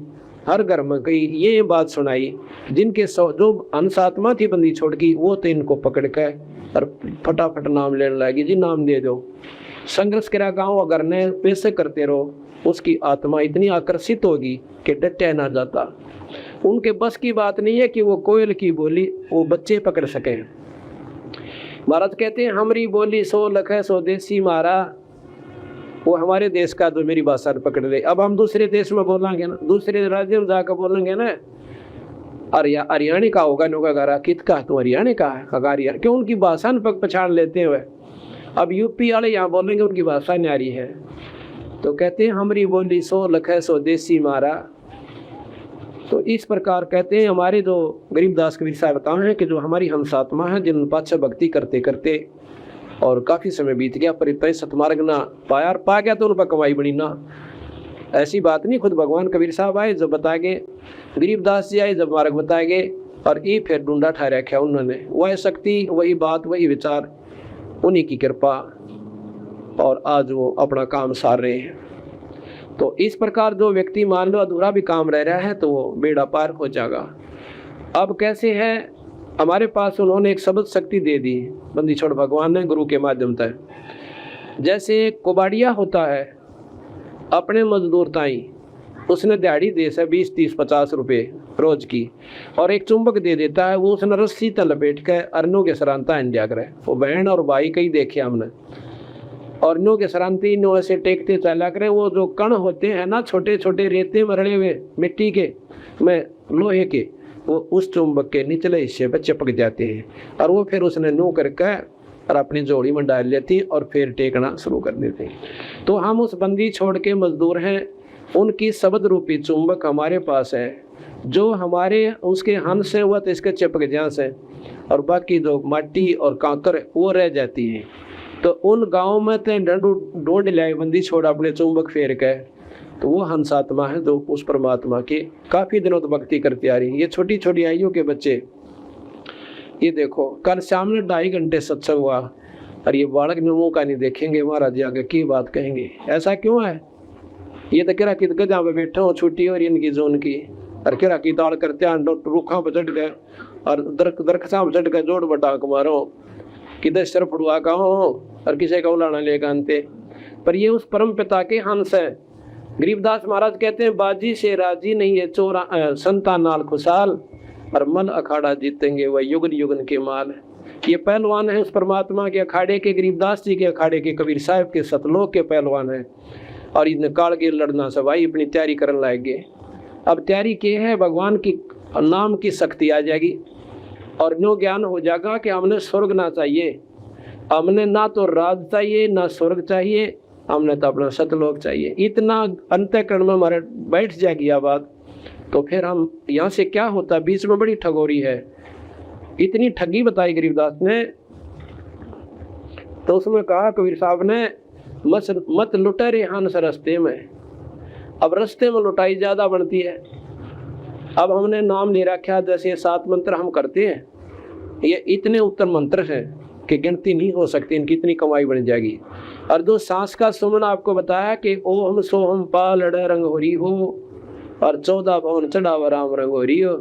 हर घर में कही ये बात सुनाई, जिनके जो हंस आत्मा थी बंदी छोड़ की वो तो इनको पकड़ कर और फटाफट नाम लेने लगी, जी नाम दे दो। संघर्ष करा गाँव अगर ने पैसे करते रहो, उसकी आत्मा इतनी आकर्षित होगी कि डटे ना जाता। उनके बस की बात नहीं है कि वो कोयल की बोली वो बच्चे पकड़ सके। महाराज कहते हैं हमारी बोली 100 लख है स्वदेशी मारा, वो हमारे देश का जो मेरी भाषा पकड़ ले। अब हम दूसरे देश में बोलेंगे ना, दूसरे राज्य में जाकर बोलेंगे ना, हरियाणा का होगा नोगा गारा कित का, तो हरियाणा का है हरियाणा, क्यों उनकी भाषा न पहचान लेते हुए। अब यूपी वाले यहाँ बोलेंगे उनकी भाषा न्यारी है, तो कहते हैं हमारी बोली 100 लख है स्वदेशी मारा। तो इस प्रकार कहते हैं हमारे जो गरीबदास कबीर साहब बताए हैं कि जो हमारी हंसात्मा है, जिन पाछे भक्ति करते करते और काफ़ी समय बीत गया, परितय सतमार्ग ना पाया, और पा गया तो उन पर कमाई बनी ना, ऐसी बात नहीं। खुद भगवान कबीर साहब आए जब बताए गए, गरीबदास जी आए जब मार्ग बताए गए, और ये फिर ढूंढा ठहरा रखा उन्होंने, वह शक्ति वही बात वही विचार, उन्हीं की कृपा, और आज वो अपना काम सार रहे हैं। तो इस प्रकार जो व्यक्ति मान लो अधूरा भी काम रह रहा है तो वो बेड़ा पार हो जाएगा। अब कैसे है, हमारे पास उन्होंने एक शब्द शक्ति दे दी बंदी छोड़ भगवान ने गुरु के माध्यम से। जैसे कुबाड़िया होता है अपने मजदूर ताई, उसने दिहाड़ी दे से 20, 30, 50 रुपये रोज की, और एक चुंबक दे देता है, वो उसने रस्सी तल बैठ कर अरनों के सरांता इंडिया करे। वो बहन और भाई कई देखे हमने, और नो के सरांती नो ऐसे टेकते चला करें। वो जो कण होते हैं ना छोटे छोटे रेते में रड़े हुए मिट्टी के में लोहे के, वो उस चुंबक के निचले हिस्से पर चिपक जाते हैं, और वो फिर उसने नो करके और अपनी जोड़ी में डाल लेती और फिर टेकना शुरू कर देते हैं। तो हम उस बंदी छोड़ के मजदूर हैं, उनकी शब्द रूपी चुंबक हमारे पास है, जो हमारे उसके हंस से वह तो इसके चिपक जाए से, और बाकी जो माटी और कांकर वो रह जाती है। तो उन गाँव में तो ढूंढ लाए बंदी छोड़ अपने चुंबक फेर के, तो वो हंसात्मा है जो उस परमात्मा की काफ़ी दिनों तक भक्ति करती आ रही है। ये छोटी छोटी आयु के बच्चे, ये देखो कल शाम में 2.5 घंटे सत्संग हुआ, और ये बालक मुँह का नहीं देखेंगे, महाराज जी आगे की बात कहेंगे, ऐसा क्यों है। ये तो किरा कित जहाँ पे बैठा हो छुट्टी और इनकी जोन की, और किरा की ताड़ करते रुखा पर चढ़ गए और दरख्ता पर चढ़ गए जोड़ बटा मारो, किधर सिर फुड़वा का हो और किसी का उलाना लेकर आनते। पर ये उस परम पिता के हंस है। गरीबदास महाराज कहते हैं बाजी से राजी नहीं है चोरा संतान नाल खुशहाल, और मल अखाड़ा जीतेंगे वह युगन युगन के माल। ये पहलवान है उस परमात्मा के अखाड़े के, गरीबदास जी के अखाड़े के, कबीर साहब के सतलोक के पहलवान है, और इन काल के लड़ना सवाई अपनी तैयारी करने लाएंगे। अब तैयारी की है, भगवान की नाम की शक्ति आ जाएगी, और न्यो ज्ञान हो जाएगा कि हमने स्वर्ग ना चाहिए, हमने ना तो राज चाहिए ना स्वर्ग चाहिए, हमने तो अपना सतलोक चाहिए। इतना अंतःकरण में हमारे बैठ जाएगी यह बात, तो फिर हम यहाँ से क्या होता, बीच में बड़ी ठगोरी है। इतनी ठगी बताई गरीबदास ने, तो उसमें कहा कबीर साहब ने, मत लुटे रे हंस रस्ते में। अब रस्ते में लुटाई ज्यादा बनती है। अब हमने नाम ले रखा, जैसे 7 मंत्र हम करते हैं, ये इतने उत्तम मंत्र हैं कि गिनती नहीं हो सकती, इनकी इतनी कमाई बन जाएगी। और जो सांस का सुमन आपको बताया कि ओम सोहम पाल रंग हो रही हो, और 14 भवन चढ़ावा राम रंग हो रही हो,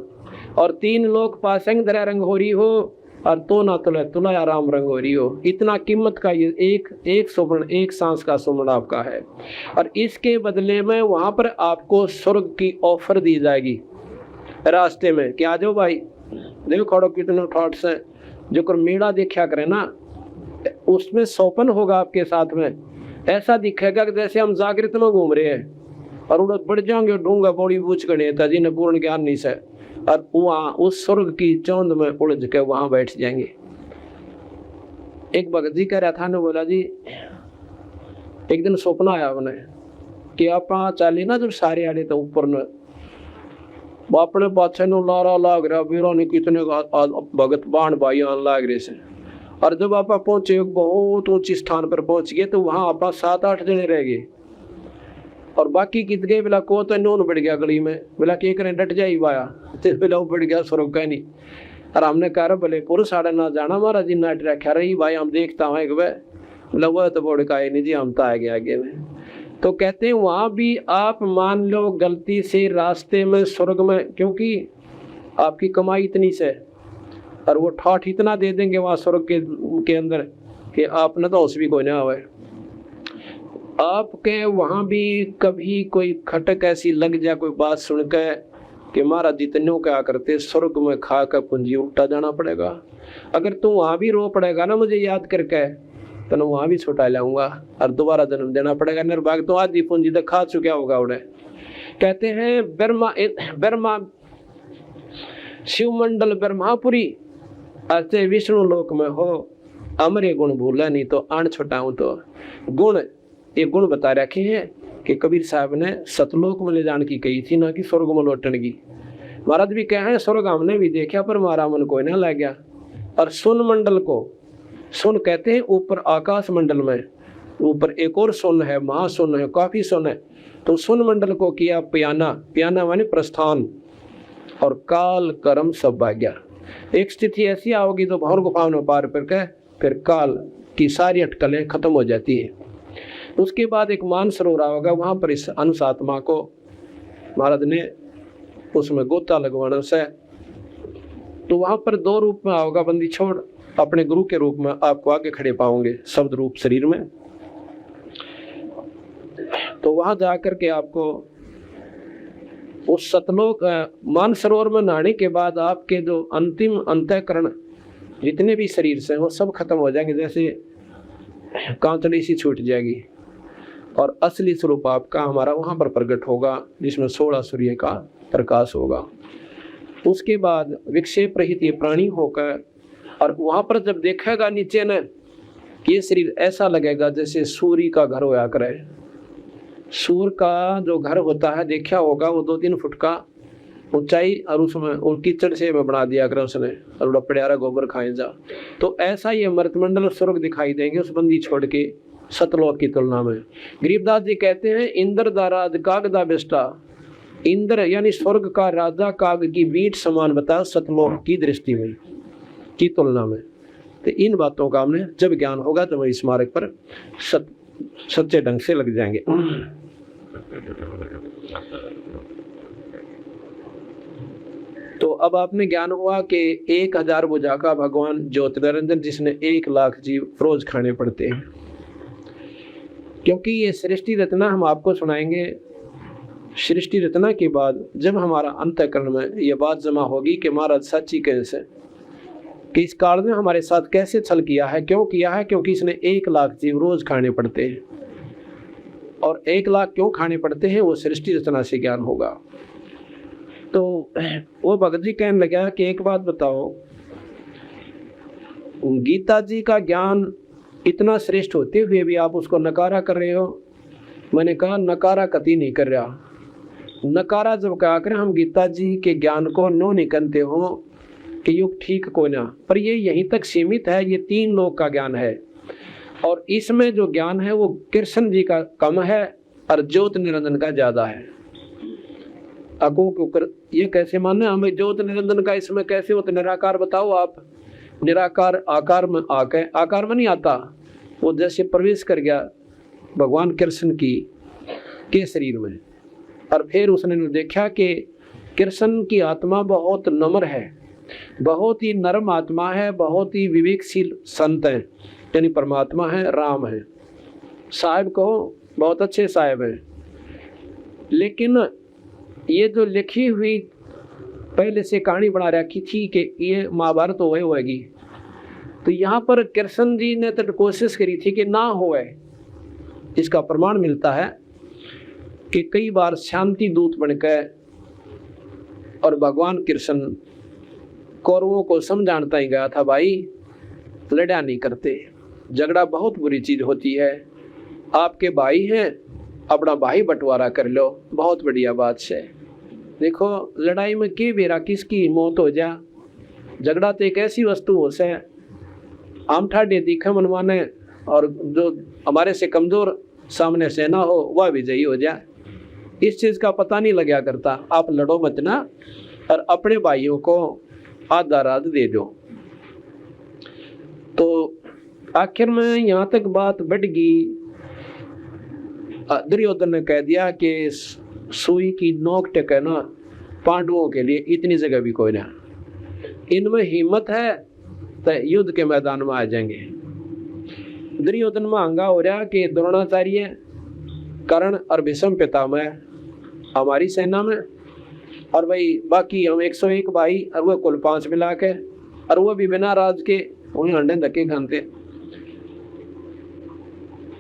और 3 लोक पासंग धरा रंग हो रही हो, और तो ना तुला तुला राम रंग हो रही हो। इतना कीमत का ये एक सुमन, एक सांस का सुमन आपका है। और इसके बदले में वहां पर आपको स्वर्ग की ऑफर दी जाएगी रास्ते में कि आ जाओ भाई, देखो खड़ो कितने थॉट्स हैं। जो कर मेला देखा करे ना, उसमें सौपन होगा आपके साथ में, ऐसा दिखेगा कि जैसे हम जागृत में घूम रहे हैं, और उड़द बढ़ जाएंगे डूंगा बौड़ी बूझ गणे था जिन्हें पूर्ण ज्ञान नहीं से, और वहाँ उस स्वर्ग की चौंध में उलझ के वहां बैठ जाएंगे। एक भगत जी कह रहा था ना, बोला जी एक दिन सपना आया उन्हें कि आप चाली ना जब सारे आले तो ऊपर न अपने पाछे नु लारा लाग रहा, वीरों ने कितने भगत बाण भाई आन लाग रहे से। और जब आप पहुंचे एक बहुत ऊंची स्थान पर पहुंच गए, तो वहां आप 7-8 जने रह गए, और बाकी कित गए। बोला को तो नून बढ़ गया गली में, बोला कि करें डट जाई वाया, तो बोला बढ़ गया स्वर्ग का नहीं। और हमने कहा भले पुरुष साढ़े ना जाना महाराज जी नाट रखा रही भाई, हम देखता हूँ एक वह, बोला वह तो बोड़ का नहीं जी, हम तो आगे आगे में। तो कहते हैं वहां भी आप मान लो गलती से रास्ते में स्वर्ग में, क्योंकि आपकी कमाई इतनी से, और वो ठाठ इतना दे देंगे वहां स्वर्ग के अंदर कि आपने तो उस भी कोई ना आवे। आपके वहां भी कभी कोई खटक ऐसी लग जाए, कोई बात सुन के कि महाराज जितने क्या करते स्वर्ग में खा कर पूंजी उल्टा जाना पड़ेगा। अगर तू वहां भी रो पड़ेगा ना मुझे याद करके, तो वहां भी छुटा लाऊंगा और दोबारा जन्म देना पड़ेगा। निर्भाग्य तो आधी पूंजी तो खा चुका होगा उन्हें। कहते हैं ब्रह्मा शिवमंडल ब्रह्मापुरी ऐसे विष्णु लोक में हो, अमरे गुण भूला नहीं तो अण छुटाऊं। तो गुण, ये गुण बता रखे हैं कि कबीर साहब ने सतलोक में ले जाने की कही थी, ना कि स्वर्ग में लौटने की। महाराज भी कहे स्वर्ग हमने भी देखा पर हमारा मन कोई ना लग गया। और सुन मंडल को, सुन कहते हैं ऊपर आकाश मंडल में, ऊपर एक और सुन है, महासुन है, काफी सुन है। तो सुन मंडल को किया प्याना, प्याना माने प्रस्थान, और काल कर्म सब भाग्या। एक स्थिति ऐसी आओगी तो भौर गुफाओं में पार करके फिर काल की सारी अटकलें खत्म हो जाती है। उसके बाद एक मान सरोवर होगा, वहां पर इस अंश आत्मा को महाराज ने उसमें गोता लगवाना से, तो वहां पर 2 रूप में आओगा बंदी छोड़, अपने गुरु के रूप में आपको आगे खड़े पाओगे शब्द रूप शरीर में। तो वहां जाकर के आपको उस सतलोक मान सरोवर में नहाने के बाद आपके जो अंतिम अंतःकरण जितने भी शरीर से वो सब खत्म हो जाएंगे, जैसे कांतड़ी सी छूट जाएगी, और असली स्वरूप आपका हमारा वहां पर प्रकट होगा, जिसमें 16 सूर्य का प्रकाश होगा। उसके बाद विक्षेप रहित ये प्राणी होकर, और वहां पर जब देखेगा नीचे न, ये शरीर ऐसा लगेगा जैसे सूर्य का घर होया करे। सूर्य का जो घर होता है देखा होगा, वो 2-3 फुट का ऊंचाई, और उसमें और कीचड़ से बना दिया कर उसने, और बड़ा प्यारा गोबर खाए जा। तो ऐसा ये मृतमंडल स्वर्ग दिखाई देंगे उस बंदी छोड़ के सतलोक की तुलना में। गरीबदास जी कहते हैं इंद्र दा राज काग दा बेस्टा, इंद्र यानी स्वर्ग का राजा काग की बीट समान बताया सतलोक की दृष्टि में, की तुलना में। तो इन बातों का हमने जब ज्ञान होगा तो वही स्मारक पर सच्चे ढंग से लग जाएंगे। तो अब आपने ज्ञान हुआ कि 1000 भुजा का भगवान ज्योतिर्निरंजन, जिसने 1 लाख जीव रोज खाने पड़ते हैं। क्योंकि ये सृष्टि रचना हम आपको सुनाएंगे। सृष्टि रचना के बाद जब हमारा अंतःकरण में ये बात जमा होगी कि महाराज सच्ची कैसे, कि इस काल में हमारे साथ कैसे छल किया है, क्यों किया है, क्योंकि इसने 1 लाख जीव रोज खाने पड़ते हैं। और 1 लाख क्यों खाने पड़ते हैं, वो सृष्टि रचना से ज्ञान होगा। तो वो भगत जी कहने लगा कि एक बात बताओ, गीता जी का ज्ञान इतना श्रेष्ठ होते हुए भी आप उसको नकारा कर रहे हो। मैंने कहा नकारा कति नहीं कर रहा। नकारा जब कहा कर हम गीता जी के ज्ञान को नो नहीं करते हो कि युग ठीक को ना, पर ये यहीं तक सीमित है। ये 3 लोक का ज्ञान है। और इसमें जो ज्ञान है वो कृष्ण जी का कम है और ज्योत निरंजन का ज्यादा है। अको ये कैसे माने हमें ज्योत निरंजन का इसमें कैसे हो? तो निराकार बताओ आप। निराकार आकार में आके आकार में नहीं आता, वो जैसे प्रवेश कर गया भगवान कृष्ण के शरीर में, और फिर उसने देखा कि कृष्ण की आत्मा बहुत नम्र है, बहुत ही नरम आत्मा है, बहुत ही विवेकशील संत है, यानी परमात्मा है, राम है, साहिब कहो बहुत अच्छे साहिब है। लेकिन ये जो लिखी हुई पहले से कहानी बना रखी थी कि ये महाभारत होए होएगी, तो यहाँ पर कृष्ण जी ने तो कोशिश करी थी कि ना होए। इसका प्रमाण मिलता है कि कई बार शांति दूत बनकर और भगवान कृष्ण कौरवों को समझाता ही गया था, भाई लड़ा नहीं करते, झगड़ा बहुत बुरी चीज होती है, आपके भाई हैं, अपना भाई बंटवारा कर लो, बहुत बढ़िया बात है। देखो लड़ाई में के बेरा किसकी मौत हो जा, झगड़ा तो एक ऐसी वस्तु हो से आम ठाडे दिखे मनवाने, और जो हमारे से कमजोर सामने सेना हो वह विजयी हो जाए, इस चीज का पता नहीं लगा करता। आप लड़ो मत ना, और अपने भाइयों को आधा रात दे दो। तो आखिर में यहाँ तक बात बढ़ गई, दुर्योधन ने कह दिया कि सुई की नोक टेकना पांडवों के लिए इतनी जगह भी कोई ना, इनमें हिम्मत है तो युद्ध के मैदान में आ जाएंगे। दुर्योधन में हंगा हो रहा कि द्रोणाचार्य, कर्ण और भीष्म पितामह हमारी सेना में, और भाई बाकी हम 101 भाई, और वो कुल 5 मिला के, और वो भी बिना राज के वही अंडे धक्के खाते।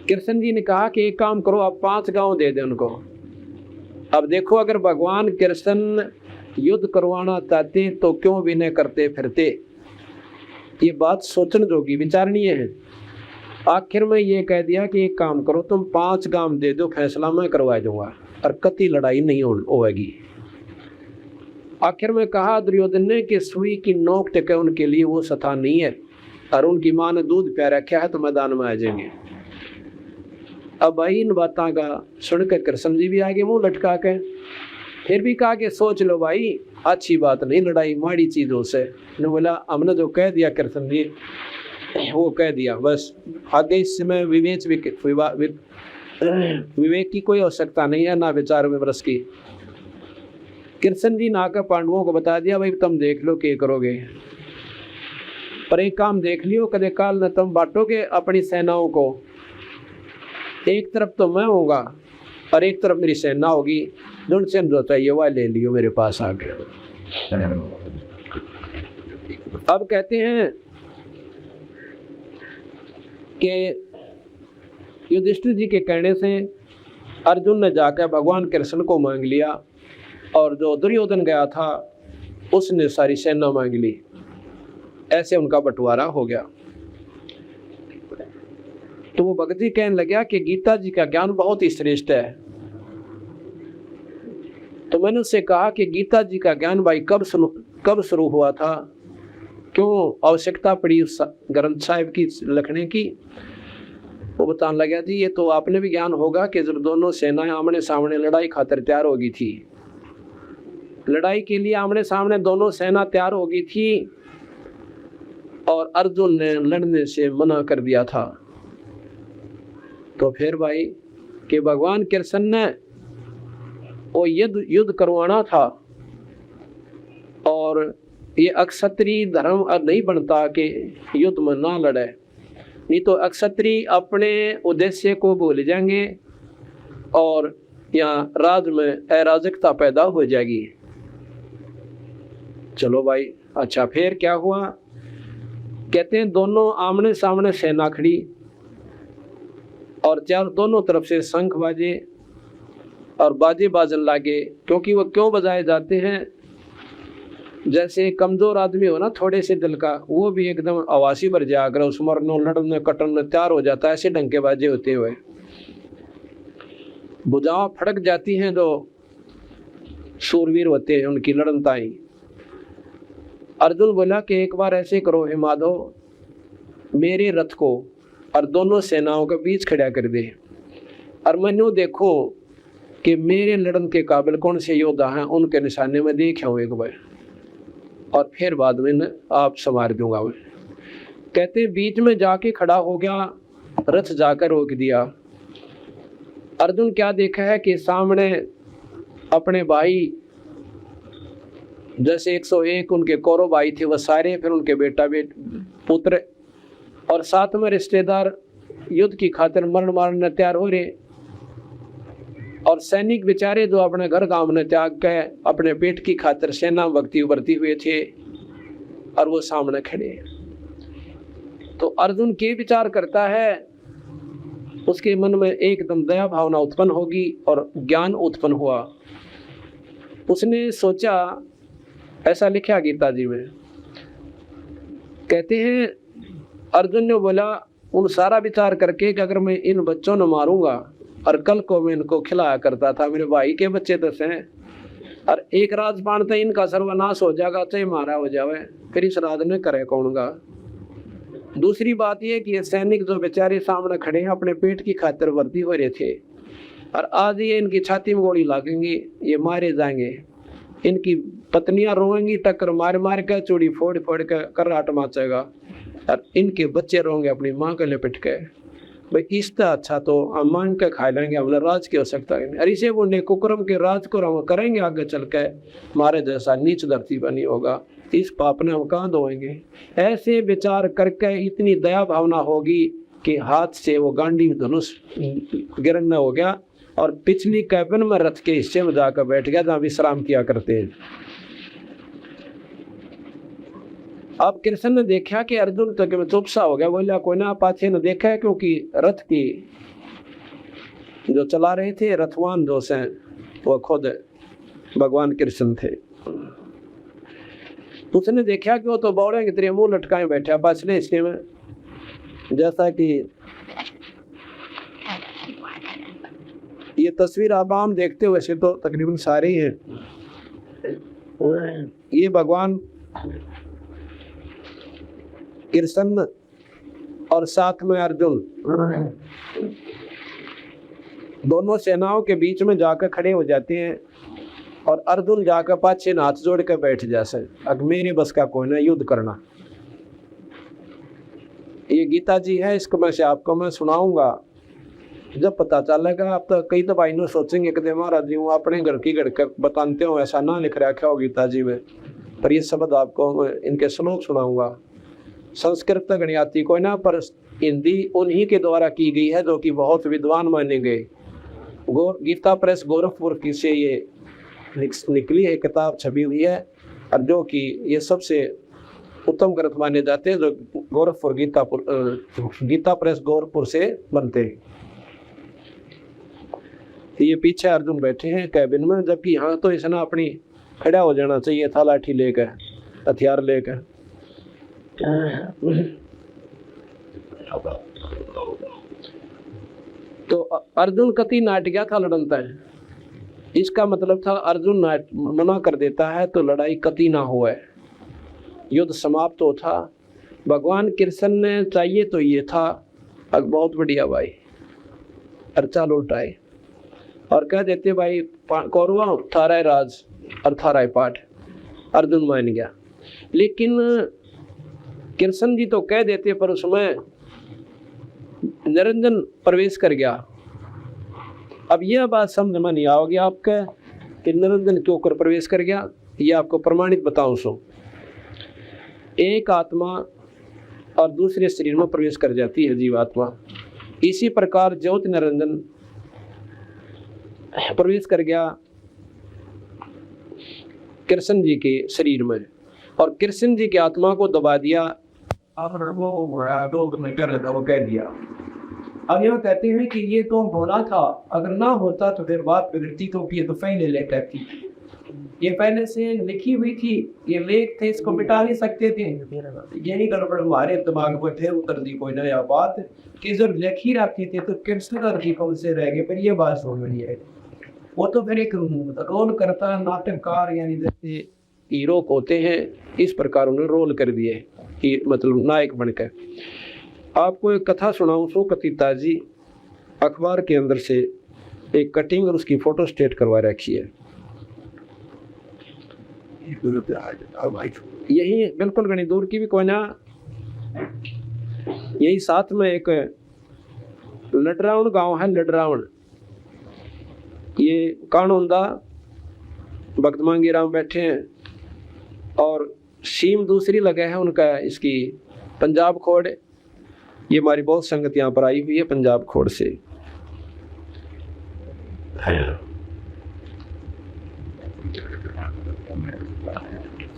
कृष्ण जी ने कहा कि एक काम करो, आप 5 गांव दे दे उनको। अब देखो अगर भगवान कृष्ण युद्ध करवाना चाहते तो क्यों विनय करते फिरते, ये बात सोचने जोगी विचारणीय है। आखिर में ये कह दिया कि एक काम करो, तुम 5 गांव दे दो, फैसला मैं करवा दूंगा और कति लड़ाई नहीं होगी। आखिर में कहा दुर्योधन ने कि सुई की नोक टेके उनके लिए वो स्थान नहीं है, और उनकी माँ ने दूध प्या रखा है तो मैदान में आ जाएंगे। अब भाई इन बातों का सुनकर कृष्ण जी भी आगे मुंह लटका के फिर भी कहा कि सोच लो भाई, अच्छी बात नहीं, लड़ाई माड़ी चीजों से। ने बोला हमने जो कह दिया कृष्ण जी वो कह दिया, बस आगे इसमें विवेक की कोई आवश्यकता नहीं है, ना विचार विमर्श की। कृष्ण जी ने आकर पांडवों को बता दिया, भाई तुम देख लो क्या करोगे, पर एक काम देख लियो, कदे काल न तुम बांटोगे अपनी सेनाओं को, एक तरफ तो मैं होगा और एक तरफ मेरी सेना होगी, दोनों से जो चाहिए वह ले लियो मेरे पास आके। अब कहते हैं कि युधिष्ठिर जी के कहने से अर्जुन ने जाकर भगवान कृष्ण को मांग लिया, और जो दुर्योधन गया था उसने सारी सेना मांग ली। ऐसे उनका बंटवारा हो गया। तो वो भगत जी कहने लगा कि गीता जी का ज्ञान बहुत ही श्रेष्ठ है। तो मैंने उससे कहा कि गीता जी का ज्ञान भाई कब शुरू हुआ था, क्यों आवश्यकता पड़ी उस ग्रंथ साहिब की लिखने की। वो बताने लगा जी, ये तो आपने भी ज्ञान होगा कि जब दोनों सेनाएं आमने सामने लड़ाई खातिर तैयार हो गई थी, लड़ाई के लिए आमने सामने दोनों सेना तैयार हो गई थी, और अर्जुन ने लड़ने से मना कर दिया था। तो फिर भाई कि भगवान कृष्ण ने वो युद्ध करवाना था, और ये अक्षत्रिय धर्म नहीं बनता कि युद्ध में ना लड़े, नहीं तो अक्षत्रिय अपने उद्देश्य को भूल जाएंगे और यहाँ राज में अराजकता पैदा हो जाएगी। चलो भाई अच्छा, फिर क्या हुआ? कहते हैं दोनों आमने सामने सेना खड़ी, और चार दोनों तरफ से शंख बाजे और बाजे बाजन लागे। क्योंकि वो क्यों बजाए जाते हैं? जैसे कमजोर आदमी हो ना थोड़े से दिल का, वो भी एकदम आवासी भर जाकर उस मरने लड़ने कटने तैयार हो जाता है, ऐसे ढंग के बाजे होते हुए बुझाव फड़क जाती हैं। जो शूरवीर होते हैं उनकी लड़नताई। अर्जुन बोला कि एक बार ऐसे करो हे माधव, मेरे रथ को और दोनों सेनाओं के बीच खड़ा कर दे और मैंने देखो कि मेरे लड़न के काबिल कौन से योद्धा हैं, उनके निशाने में देखे हूँ एक बार, और फिर बाद में आप संवार दूंगा। मैं कहते बीच में जाके खड़ा हो गया, रथ जाकर रोक दिया। अर्जुन क्या देखा है कि सामने अपने भाई जैसे 101 उनके कौरव भाई थे, वह सारे, फिर उनके बेटा पुत्र और साथ में रिश्तेदार युद्ध की खातिर मरण मारने तैयार हो रहे, और सैनिक बेचारे जो अपने घर गांव ने त्याग के अपने पेट की खातिर सेना भक्ति उभरती हुए थे और वो सामने खड़े। तो अर्जुन के विचार करता है, उसके मन में एकदम दया भावना उत्पन्न होगी और ज्ञान उत्पन्न हुआ। उसने सोचा, ऐसा लिखा गीता जी में, कहते हैं अर्जुन ने बोला उन सारा विचार करके कि अगर मैं इन बच्चों ने मारूंगा और कल को मैं इनको खिलाया करता था, मेरे भाई के बच्चे 10 हैं और एक राजपान तो इनका सर्वनाश हो जाएगा, चाहे मारा हो जावे, फिर इस राज ने करे कौनगा। दूसरी बात यह कि ये सैनिक जो बेचारे सामने खड़े हैं अपने पेट की खातिर वर्दी हो रहे थे, और आज ये इनकी छाती में गोली लागेंगी, ये मारे जाएंगे, इनकी पत्नियां रोएंगी, टक्कर मार मार कर चूड़ी फोड़ फोड़ कर कर्राट माचेगा, और इनके बच्चे रोएंगे अपनी माँ के लिपट के। भाई इससे अच्छा तो हम मांग के खा लेंगे, हमने राज की आवश्यकता नहीं। और इसे वो कुकर्म के राज को हम करेंगे आगे चल के, हमारे जैसा नीच धरती पर नहीं होगा, इस पाप ने हम कहाँ धोएंगे। ऐसे विचार करके इतनी दया भावना होगी कि हाथ से वो गांडी धनुष गिरना हो गया और पिछली कैबिन में रथ के हिस्से में जाकर बैठ गया जहाँ विश्राम किया करते हैं। अब कृष्ण ने देखा कि अर्जुन तो चुपसा हो गया, बोला कोई ना, पाछे ने देखा है क्योंकि रथ की जो चला रहे थे रथवान जो से वो खुद भगवान कृष्ण थे। उसने देखा कि वो तो बौड़े की तरह मुंह लटकाए बैठा पाछले हिस्से में, जैसा कि ये तस्वीर आप आम देखते हुए से तो तकरीबन सारे ही हैं। ये भगवान कृष्ण और साथ में अर्जुन दोनों सेनाओं के बीच में जाकर खड़े हो जाते हैं, और अर्जुन जाकर पाछे हाथ जोड़ कर बैठ जासे, अब मेरी बस का कोई ना युद्ध करना। ये गीता जी है, इसको मैं से आपको मैं सुनाऊंगा, जब पता चलेगा। आप तो कई दफा इन्हों सोचेंगे कि महाराज जी वो अपने घर की गढ़ बताते हो, ऐसा ना लिख रखा हो गीता जी में, पर ये शब्द आपको इनके श्लोक सुनाऊंगा। संस्कृत तो गणियाती कोई ना, पर हिंदी उन्हीं के द्वारा की गई है जो कि बहुत विद्वान माने गए। गीता प्रेस गोरखपुर की से ये निकली है किताब, छपी हुई है, और जो कि ये सबसे उत्तम ग्रंथ माने जाते हैं जो गोरखपुर गीता प्रेस गोरखपुर से बनते हैं। ये पीछे अर्जुन बैठे हैं कैबिन में, जबकि यहाँ तो इसने अपनी खड़ा हो जाना चाहिए था, लाठी लेकर, हथियार लेकर। तो अर्जुन कति नाट गया था लड़नता है, इसका मतलब था अर्जुन मना कर देता है तो लड़ाई कति ना हुआ, युद्ध समाप्त हो था। भगवान कृष्ण ने चाहिए तो ये था, अब बहुत बढ़िया भाई, अर्चा लौटाए और कह देते भाई कौरवा थारा राज और थारा पाठ। अर्जुन मान गया, लेकिन कृष्ण जी तो कह देते, पर उसमें निरंजन प्रवेश कर गया। अब यह बात समझ में नहीं आओगी आपके कि निरंजन क्यों कर प्रवेश कर गया, ये आपको प्रमाणित बताऊं। सो एक आत्मा और दूसरे शरीर में प्रवेश कर जाती है जीवात्मा, इसी प्रकार ज्योति निरंजन प्रवेश कर गया कृष्ण जी के शरीर में, और कृष्ण जी की आत्मा को दबा दिया, वो कह दिया। अब यह कहते हैं कि ये तो होना था, अगर ना होता तो फिर बात बिगड़ती, तो ये तो पहले लेटर थी, ये पहले से लिखी हुई थी, ये लेख थे, इसको मिटा नहीं सकते थे। यही गड़बड़ हमारे दिमाग में थे, उतर दी कोई नया बात कि जब लिखी रखती थी तो कृष्ण जी कौन से रह गए, फिर ये बात समझ में नहीं आई। वो तो फिर एक रोल करता नाटककार, यानी जैसे हीरो होते हैं इस प्रकार उन्होंने रोल कर दिए कि मतलब नायक बनकर। आपको एक कथा सुनाऊं। शौकत ताजी अखबार के अंदर से एक कटिंग और उसकी फोटो स्टेट करवा रखी है। यही बिल्कुल घनी दूर की भी कोई ना, यही साथ में एक लडरावण गांव है। लडरावण ये कानूनदा भक्त मांगी राम बैठे हैं और सीम दूसरी लगे है उनका इसकी पंजाब खोड़। ये हमारी बहुत संगत यहाँ पर आई हुई है पंजाब खोड़ से।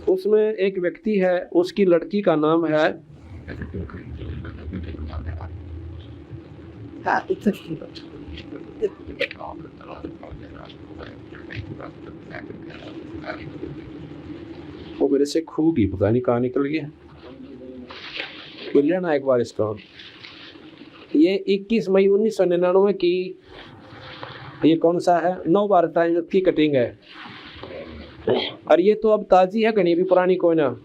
उसमें एक व्यक्ति है, उसकी लड़की का नाम है वो मेरे से खू की पता नहीं कहाँ निकल गया। मिल लेना एक बार इसका। ये 21 मई 1999 की, ये कौन सा है, नव भारत टाइम्स की कटिंग है। और ये तो अब ताजी है, कहीं भी पुरानी कोई ना।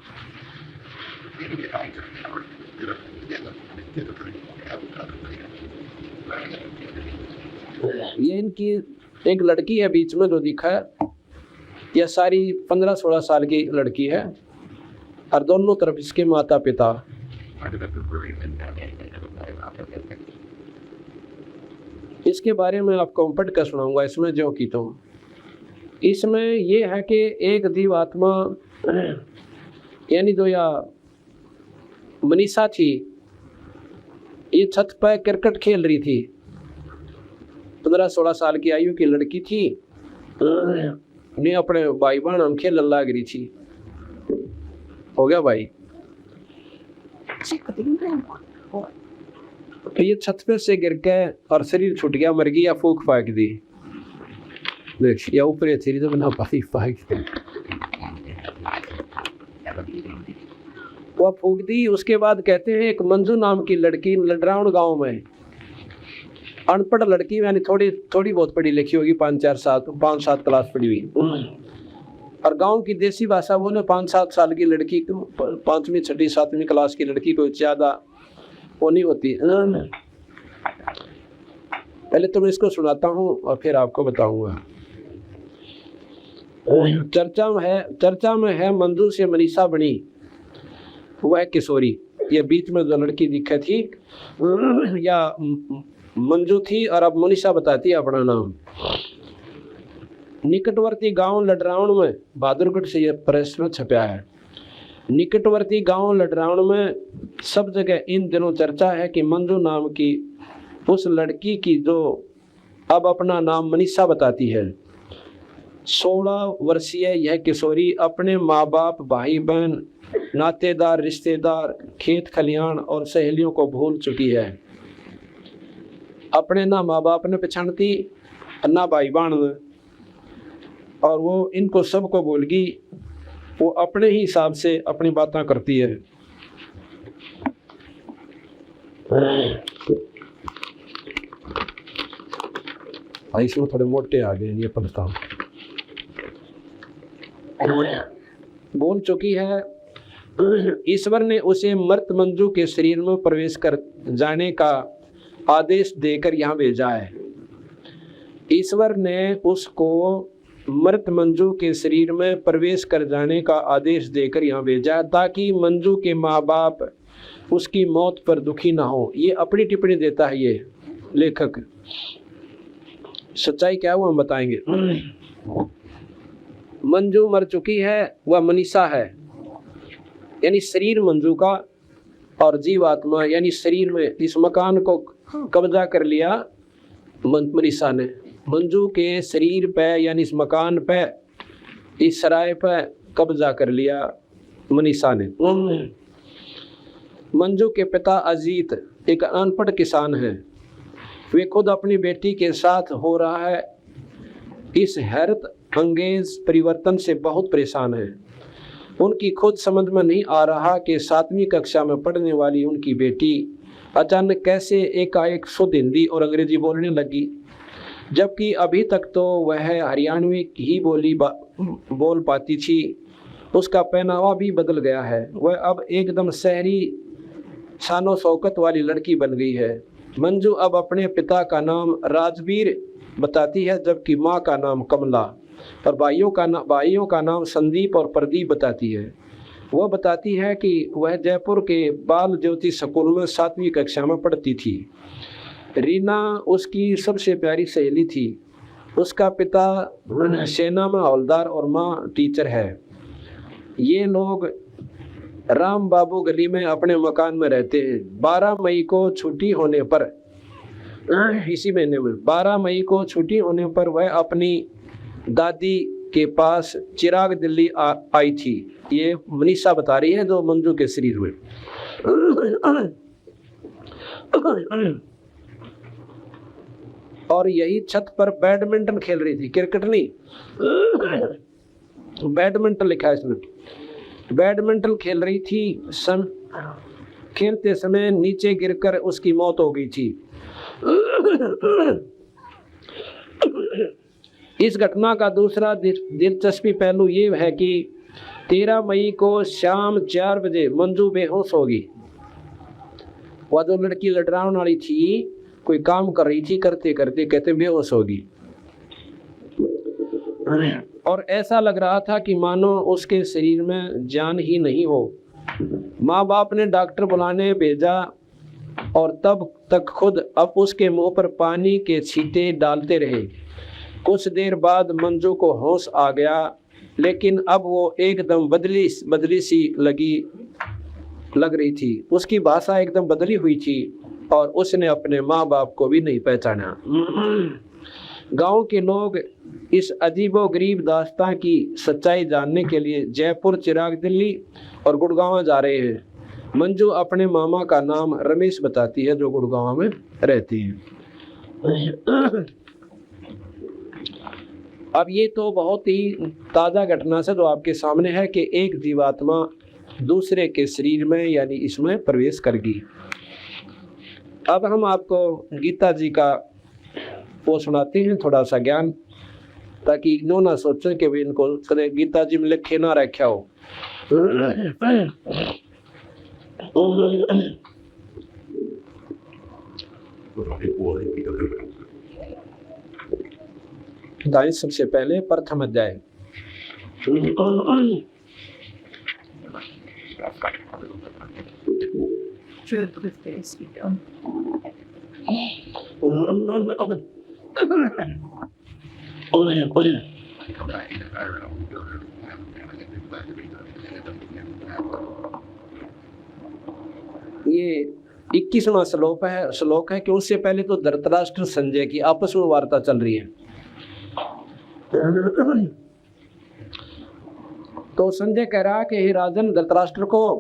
ये इनकी एक लड़की है बीच में जो दिखा है, यह सारी 15-16 साल की लड़की है और दोनों तरफ इसके माता पिता। इसके बारे में आपको पढ़ कर सुनाऊंगा इसमें जो की तो। इसमें ये है कि एक जीवात्मा यानी जो या मनीषा थी, ये छत पर क्रिकेट खेल रही थी। 15-16 साल की आयु की लड़की थी, ने अपने भाई बहन हम खेल लग रही थी। हो गया भाई, तो ये छत पे से गिर के और शरीर छूट गया, मर गई या फूक फाक दी। देख या ऊपर थी तो बना पाई फाक वो फूक दी। उसके बाद कहते हैं एक मंजू नाम की लड़की लडरावण गांव में, अनपढ़ लड़की यानी थोड़ी बहुत पढ़ी लिखी होगी, 5-7 क्लास पढ़ी हुई, और गांव की देसी भाषा बोले 5-7 साल की लड़की, 5वीं 6वीं 7वीं क्लास की लड़की कोई ज्यादा वो नहीं होती। पहले तो मैं इसको सुनाता हूँ और फिर आपको बताऊंगा। चर्चा में है मंजू से मनीषा बनी, वह किशोरी। ये बीच में जो लड़की दिखी थी या मंजू थी और अब मनीषा बताती है अपना नाम। निकटवर्ती गांव लडरावण में, बहादुरगढ़ से यह प्रेस में छपा है। निकटवर्ती गांव लडरावण में सब जगह इन दिनों चर्चा है कि मंजू नाम की उस लड़की की जो अब अपना नाम मनीषा बताती है, 16 वर्षीय यह किशोरी अपने माँ बाप, भाई बहन, नातेदार, रिश्तेदार, खेत खलियान और सहेलियों को भूल चुकी है। अपने ना माँ बाप ने पहचानती ना भाई बहन, और वो इनको सबको भूल गई। वो अपने ही हिसाब से अपनी बातें करती है। इसमें थोड़े मोटे आ गए, ये पढ़ता बोल चुकी है। ईश्वर ने उसे मृत मंजू के शरीर में प्रवेश कर जाने का आदेश देकर यहाँ भेजा है। ईश्वर ने उसको मृत मंजू के शरीर में प्रवेश कर जाने का आदेश देकर यहाँ भेजा ताकि मंजू के माँ बाप उसकी मौत पर दुखी ना हो। ये अपनी टिप्पणी देता है ये लेखक। सच्चाई क्या है वो हम बताएंगे। मंजू मर चुकी है, वह मनीषा है, यानी शरीर मंजू का, और जीवात्मा यानी शरीर में इस मकान को कब्जा कर लिया मनीषा ने। मंजू के शरीर पे यानी इस मकान पे, इस सराय पे कब्जा कर लिया मनीषा ने। मंजू के पिता अजीत एक अनपढ़ किसान हैं। वे खुद अपनी बेटी के साथ हो रहा है इस हैरत अंगेज परिवर्तन से बहुत परेशान है। उनकी खुद समझ में नहीं आ रहा कि 7वीं कक्षा में पढ़ने वाली उनकी बेटी अचानक कैसे एकाएक शुद्ध हिंदी और अंग्रेजी बोलने लगी, जबकि अभी तक तो वह हरियाणवी ही बोल पाती थी। उसका पहनावा भी बदल गया है, वह अब एकदम शहरी शानो शौकत वाली लड़की बन गई है। मंजू अब अपने पिता का नाम राजवीर बताती है, जबकि माँ का नाम कमला, और भाइयों का नाम संदीप और प्रदीप बताती है। वह बताती है कि वह जयपुर के बाल ज्योति स्कूल में 7वीं कक्षा में पढ़ती थी। रीना उसकी सबसे प्यारी सहेली थी। उसका पिता सेना में हवलदार और माँ टीचर है। ये लोग राम बाबू गली में अपने मकान में रहते हैं। 12 मई को छुट्टी होने पर, इसी महीने में 12 मई को छुट्टी होने पर वह अपनी दादी के पास चिराग दिल्ली आई थी। ये मनीषा बता रही है जो मंजू के शरीर में। और यही छत पर बैडमिंटन खेल रही थी, क्रिकेट नहीं, बैडमिंटन लिखा है इसमें। बैडमिंटन खेल रही थी। खेलते समय नीचे गिरकर उसकी मौत हो गई थी। इस घटना का दूसरा दिलचस्पी पहलू ये है कि 13 मई को शाम 4 बजे मंजू बेहोश होगी। वह जो लड़की लड़ाने वाली थी, कोई काम कर रही थी, करते करते कहते बेहोश होगी। और ऐसा लग रहा था कि मानो उसके शरीर में जान ही नहीं हो। माँ बाप ने डॉक्टर बुलाने भेजा और तब तक खुद अब उसके मुंह पर पानी के छींटे डालते रहे। कुछ देर बाद मंजू को होश आ गया, लेकिन अब वो एकदम बदली सी लग रही थी। उसकी भाषा एकदम बदली हुई थी और उसने अपने माँ बाप को भी नहीं पहचाना। गांव के लोग इस अजीबोगरीब दास्तां की सच्चाई जानने के लिए जयपुर, चिराग दिल्ली और गुड़गांव जा रहे हैं। मंजू अपने मामा का नाम रमेश बताती है जो गुड़गांव में रहती है। अब ये तो बहुत ही ताज़ा घटना से जो आपके सामने है कि एक जीवात्मा दूसरे के शरीर में यानी इसमें प्रवेश कर गई। अब हम आपको गीता जी का वो सुनाते हैं, थोड़ा सा ज्ञान, ताकि इग्नो ना सोचें कि भी इनको कदे गीता जी में लिखे ना रखा हो। दाई सबसे पहले प्रथम अध्याय। ये 21वां श्लोक है कि उससे पहले तो धृतराष्ट्र संजय की आपस में वार्ता चल रही है। तो संजय कह रहा कि हे राजन धृतराष्ट्र को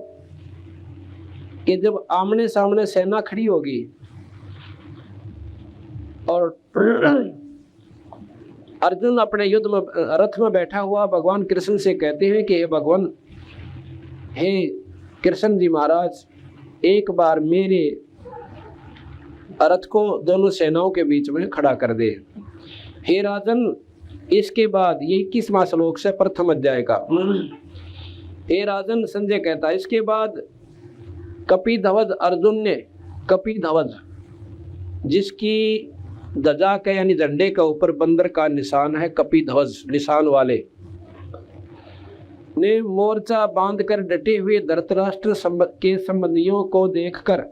कि जब आमने सामने सेना खड़ी होगी और अर्जुन अपने युद्ध में रथ में बैठा हुआ भगवान कृष्ण से कहते हैं कि हे भगवान, हे कृष्ण जी महाराज, एक बार मेरे रथ को दोनों सेनाओं के बीच में खड़ा कर दे। हे राजन, इसके बाद ये 21वां श्लोक से प्रथम अध्याय का। हे राजन, संजय कहता है, इसके बाद कपिध्वज अर्जुन ने, कपिध्वज जिसकी ध्वजा के यानी झंडे के ऊपर बंदर का निशान है, कपिध्वज निशान वाले ने मोर्चा बांधकर डटे हुए धृतराष्ट्र के संबंधियों को देखकर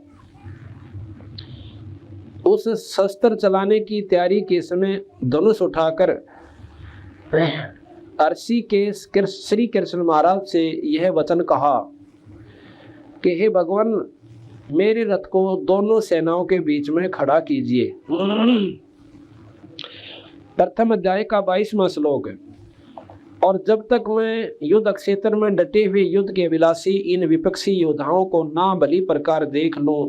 उस शस्त्र चलाने की तैयारी के समय धनुष उठाकर अर्षि के श्री कृष्ण महाराज से यह वचन कहा कि हे भगवान, मेरे रथ को दोनों सेनाओं के बीच में खड़ा कीजिए। प्रथम अध्याय का 22वां श्लोक है। और जब तक मैं युद्ध क्षेत्र में डटे हुए युद्ध के विलासी इन विपक्षी योद्धाओं को ना भली प्रकार देख लूं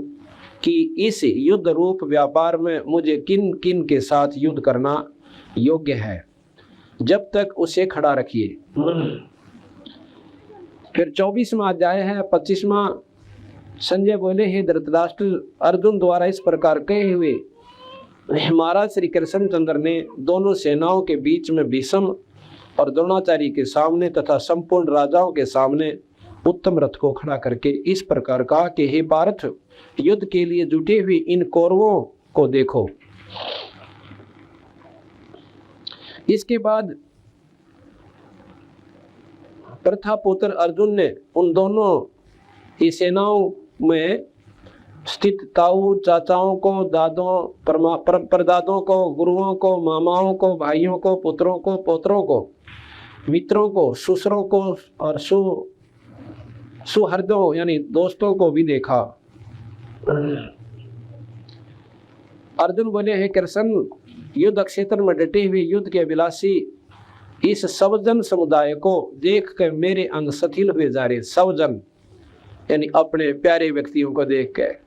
कि इस युद्ध रूप व्यापार में मुझे किन किन के साथ युद्ध करना योग्य है, जब तक उसे खड़ा रखिए। फिर 24वां अध्याय है, 25वां। संजय बोले, हे धृतराष्ट्र, अर्जुन द्वारा इस प्रकार कहे हुए महाराज श्री कृष्णचंद्र ने दोनों सेनाओं के बीच में भीष्म और द्रोणाचार्य के सामने तथा संपूर्ण राजाओं के सामने उत्तम रथ को खड़ा करके इस प्रकार कहा कि हे पार्थ, युद्ध के लिए जुटे हुए इन कौरवों को देखो। इसके बाद प्रथापुत्र अर्जुन ने उन दोनों ही सेनाओं में स्थित ताऊ चाचाओं को, दादों परदादों को, गुरुओं को, मामाओं को, भाइयों को, पुत्रों को, पोत्रों को, मित्रों को, ससुरों को और सुहृदों यानी दोस्तों को भी देखा। अर्जुन बोले, हे कृष्ण, युद्ध क्षेत्र में डटे हुए युद्ध के अभिलाषी इस सबजन समुदाय को देख कर मेरे अंग शिथिल हुए जा रहे। सबजन यानी अपने प्यारे व्यक्तियों को देख के।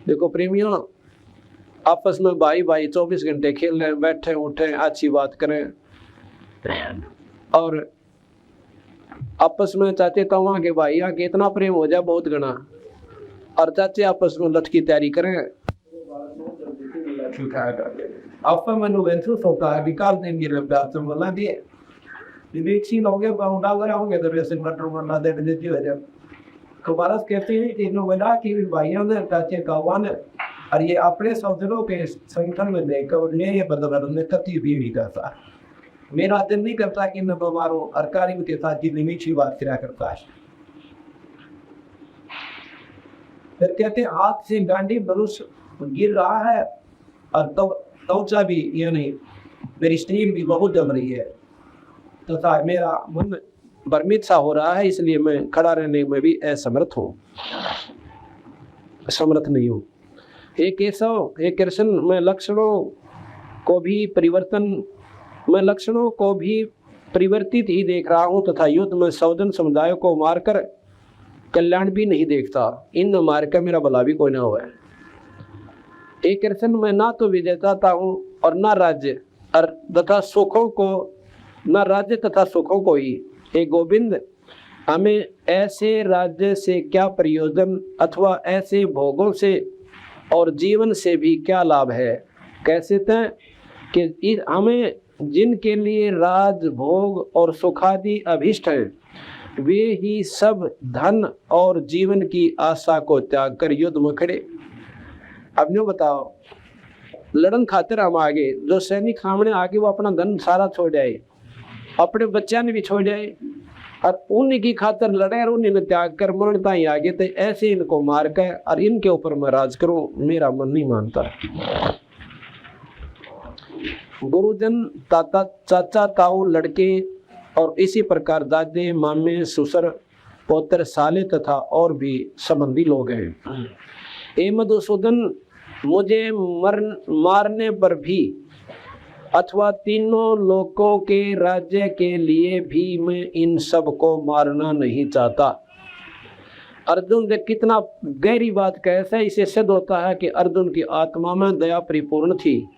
देखो प्रेमियों, आपस में भाई भाई 24 घंटे खेल रहे, बैठे उठे, अच्छी बात करें और आपस में चाचे ताऊ के भाई आके इतना प्रेम हो जाए बहुत गना, और चाचे आपस में लठ की तैयारी करें, आप मैंने वेंचर सोता है निकाल देंगे तो बोला दिए विवेची लोगे बाउंडा होंगे तो वैसे मटर बना दे देती हो जाए। तो भारत कहते हैं तीनों बना कि भाइयों ने चाचे कावान और ये अपने सौजनों के संगठन में देखकर ये बदल ने कति भी नहीं करता। मेरा दिल नहीं करता कि मैं बीमार हूँ और कार्य के साथ जितनी मीठी बात किया करता है। फिर कहते हैं हाथ से गांडी मनुष्य गिर रहा है और त्वचा भी यानी मेरी स्टील भी बहुत जम रही है तथा मेरा मन भ्रमित सा हो रहा है, इसलिए मैं खड़ा रहने में भी असमर्थ हूँ, समर्थ नहीं हूँ। हे केशव, हे कृष्ण, मैं लक्षणों को भी परिवर्तित ही देख रहा हूँ तथा युद्ध में सौजन समुदाय को मारकर कल्याण भी नहीं देखता। इन मार कर मेरा भला भी कोई ना हुआ है। हे कृष्ण, मैं ना तो विजेता हूँ और ना राज्य तथा सुखों को ही। हे गोविंद, हमें ऐसे राज्य से क्या प्रयोजन अथवा ऐसे भोगों से और जीवन से भी क्या लाभ है। कैसे तय कि हमें जिनके लिए राज भोग और सुखादि अभिष्ट है वे ही सब धन और जीवन की आशा को त्याग कर युद्ध में खड़े। अब न्यू बताओ, लड़न खातिर हम आगे, जो सैनिक सामने आगे वो अपना धन सारा छोड़ जाए, अपने बच्चों ने भी छोड़ जाए और उन्हीं की खातिर लड़े और उन्हें त्याग कर मरणता ही आगे, तो ऐसे इनको मार कर और इनके ऊपर मैं राज करूं, मेरा मन नहीं मानता। गुरुजन, ताता, चाचा, ताऊ, लड़के और इसी प्रकार दादे, मामे, ससुर, पोत्र, साले तथा और भी संबंधी लोग हैं। हे मधुसूदन, मुझे मारने पर भी अथवा तीनों लोकों के राज्य के लिए भी मैं इन सब को मारना नहीं चाहता। अर्जुन ने कितना गहरी बात कैसे इसे सिद्ध होता है कि अर्जुन की आत्मा में दया परिपूर्ण थी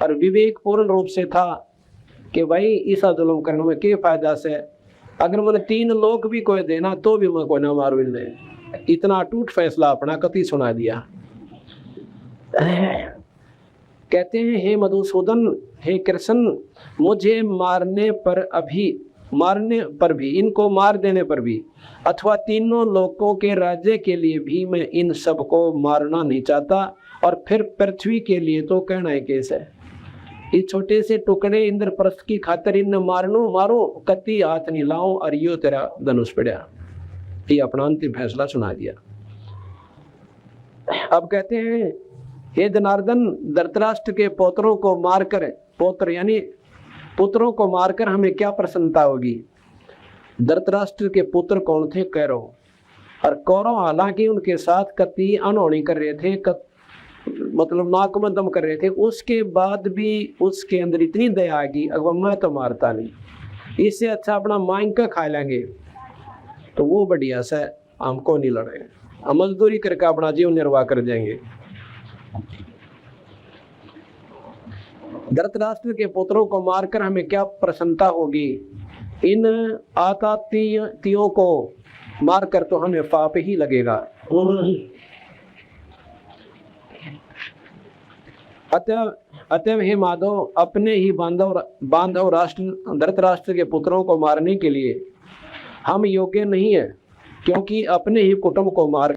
और विवेक पूर्ण रूप से था कि भाई ऐसा जुल्म करने में क्या फायदा से, अगर मैंने 3 लोक भी कोई देना तो भी मैं कोई ना मारू। इतना अटूट फैसला अपना कति सुना दिया। कहते हैं हे मधुसूदन, हे कृष्ण, मुझे मारने पर भी इनको मार देने पर भी अथवा तीनों लोकों के राज्य के लिए भी मैं इन सब को मारना नहीं चाहता। और फिर पृथ्वी के लिए तो कहना है कैसे, इस छोटे से टुकड़े इंद्रप्रस्थ की खातिर इन मारो कति हाथ नहीं लाऊं और यो तेरा धनुष पड़ा। ये अपना अंतिम फैसला सुना दिया। अब कहते हैं हे जनार्दन, धृतराष्ट्र के पुत्रों को मारकर हमें क्या प्रसन्नता होगी। धृतराष्ट्र के पुत्र कौन थे? कौरव। और कौरव हालांकि उनके साथ कति अनहोनी कर रहे थे, मतलब नाक में दम कर रहे थे, उसके बाद भी उसके अंदर इतनी दया आ गई, अगर मैं तो मारता नहीं, इससे अच्छा अपना मांग का खा लेंगे तो वो बढ़िया से हमको नहीं लड़े, हम मजदूरी करके अपना जीवन निर्वाह कर जाएंगे। धृतराष्ट्र के पुत्रों को मारकर हमें क्या प्रसन्नता होगी। इन आतातियों को मारकर तो हमें पाप ही लगेगा। अतएव हे माधव, अपने ही बांधव राष्ट्र धृतराष्ट्र के पुत्रों को मारने के लिए हम योग्य नहीं है क्योंकि अपने ही कुटुंब को मार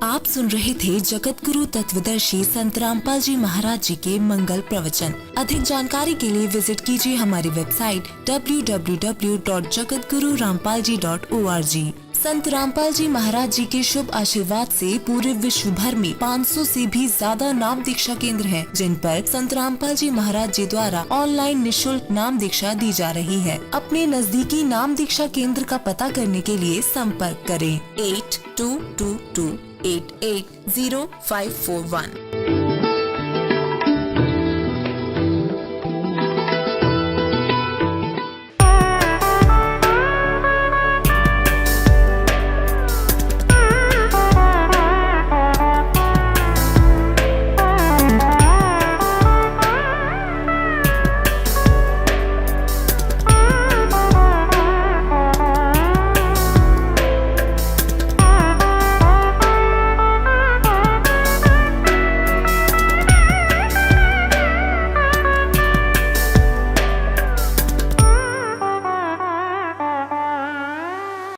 आप सुन रहे थे जगत गुरु तत्वदर्शी संत रामपाल जी महाराज जी के मंगल प्रवचन। अधिक जानकारी के लिए विजिट कीजिए हमारी वेबसाइट www.jagatgururampalji.org। संत रामपाल जी महाराज जी के शुभ आशीर्वाद से पूरे विश्व भर में 500 से भी ज्यादा नाम दीक्षा केंद्र हैं, जिन पर संत रामपाल जी महाराज जी द्वारा ऑनलाइन निशुल्क नाम दीक्षा दी जा रही है। अपने नजदीकी नाम दीक्षा केंद्र का पता करने के लिए संपर्क करें 8222880541।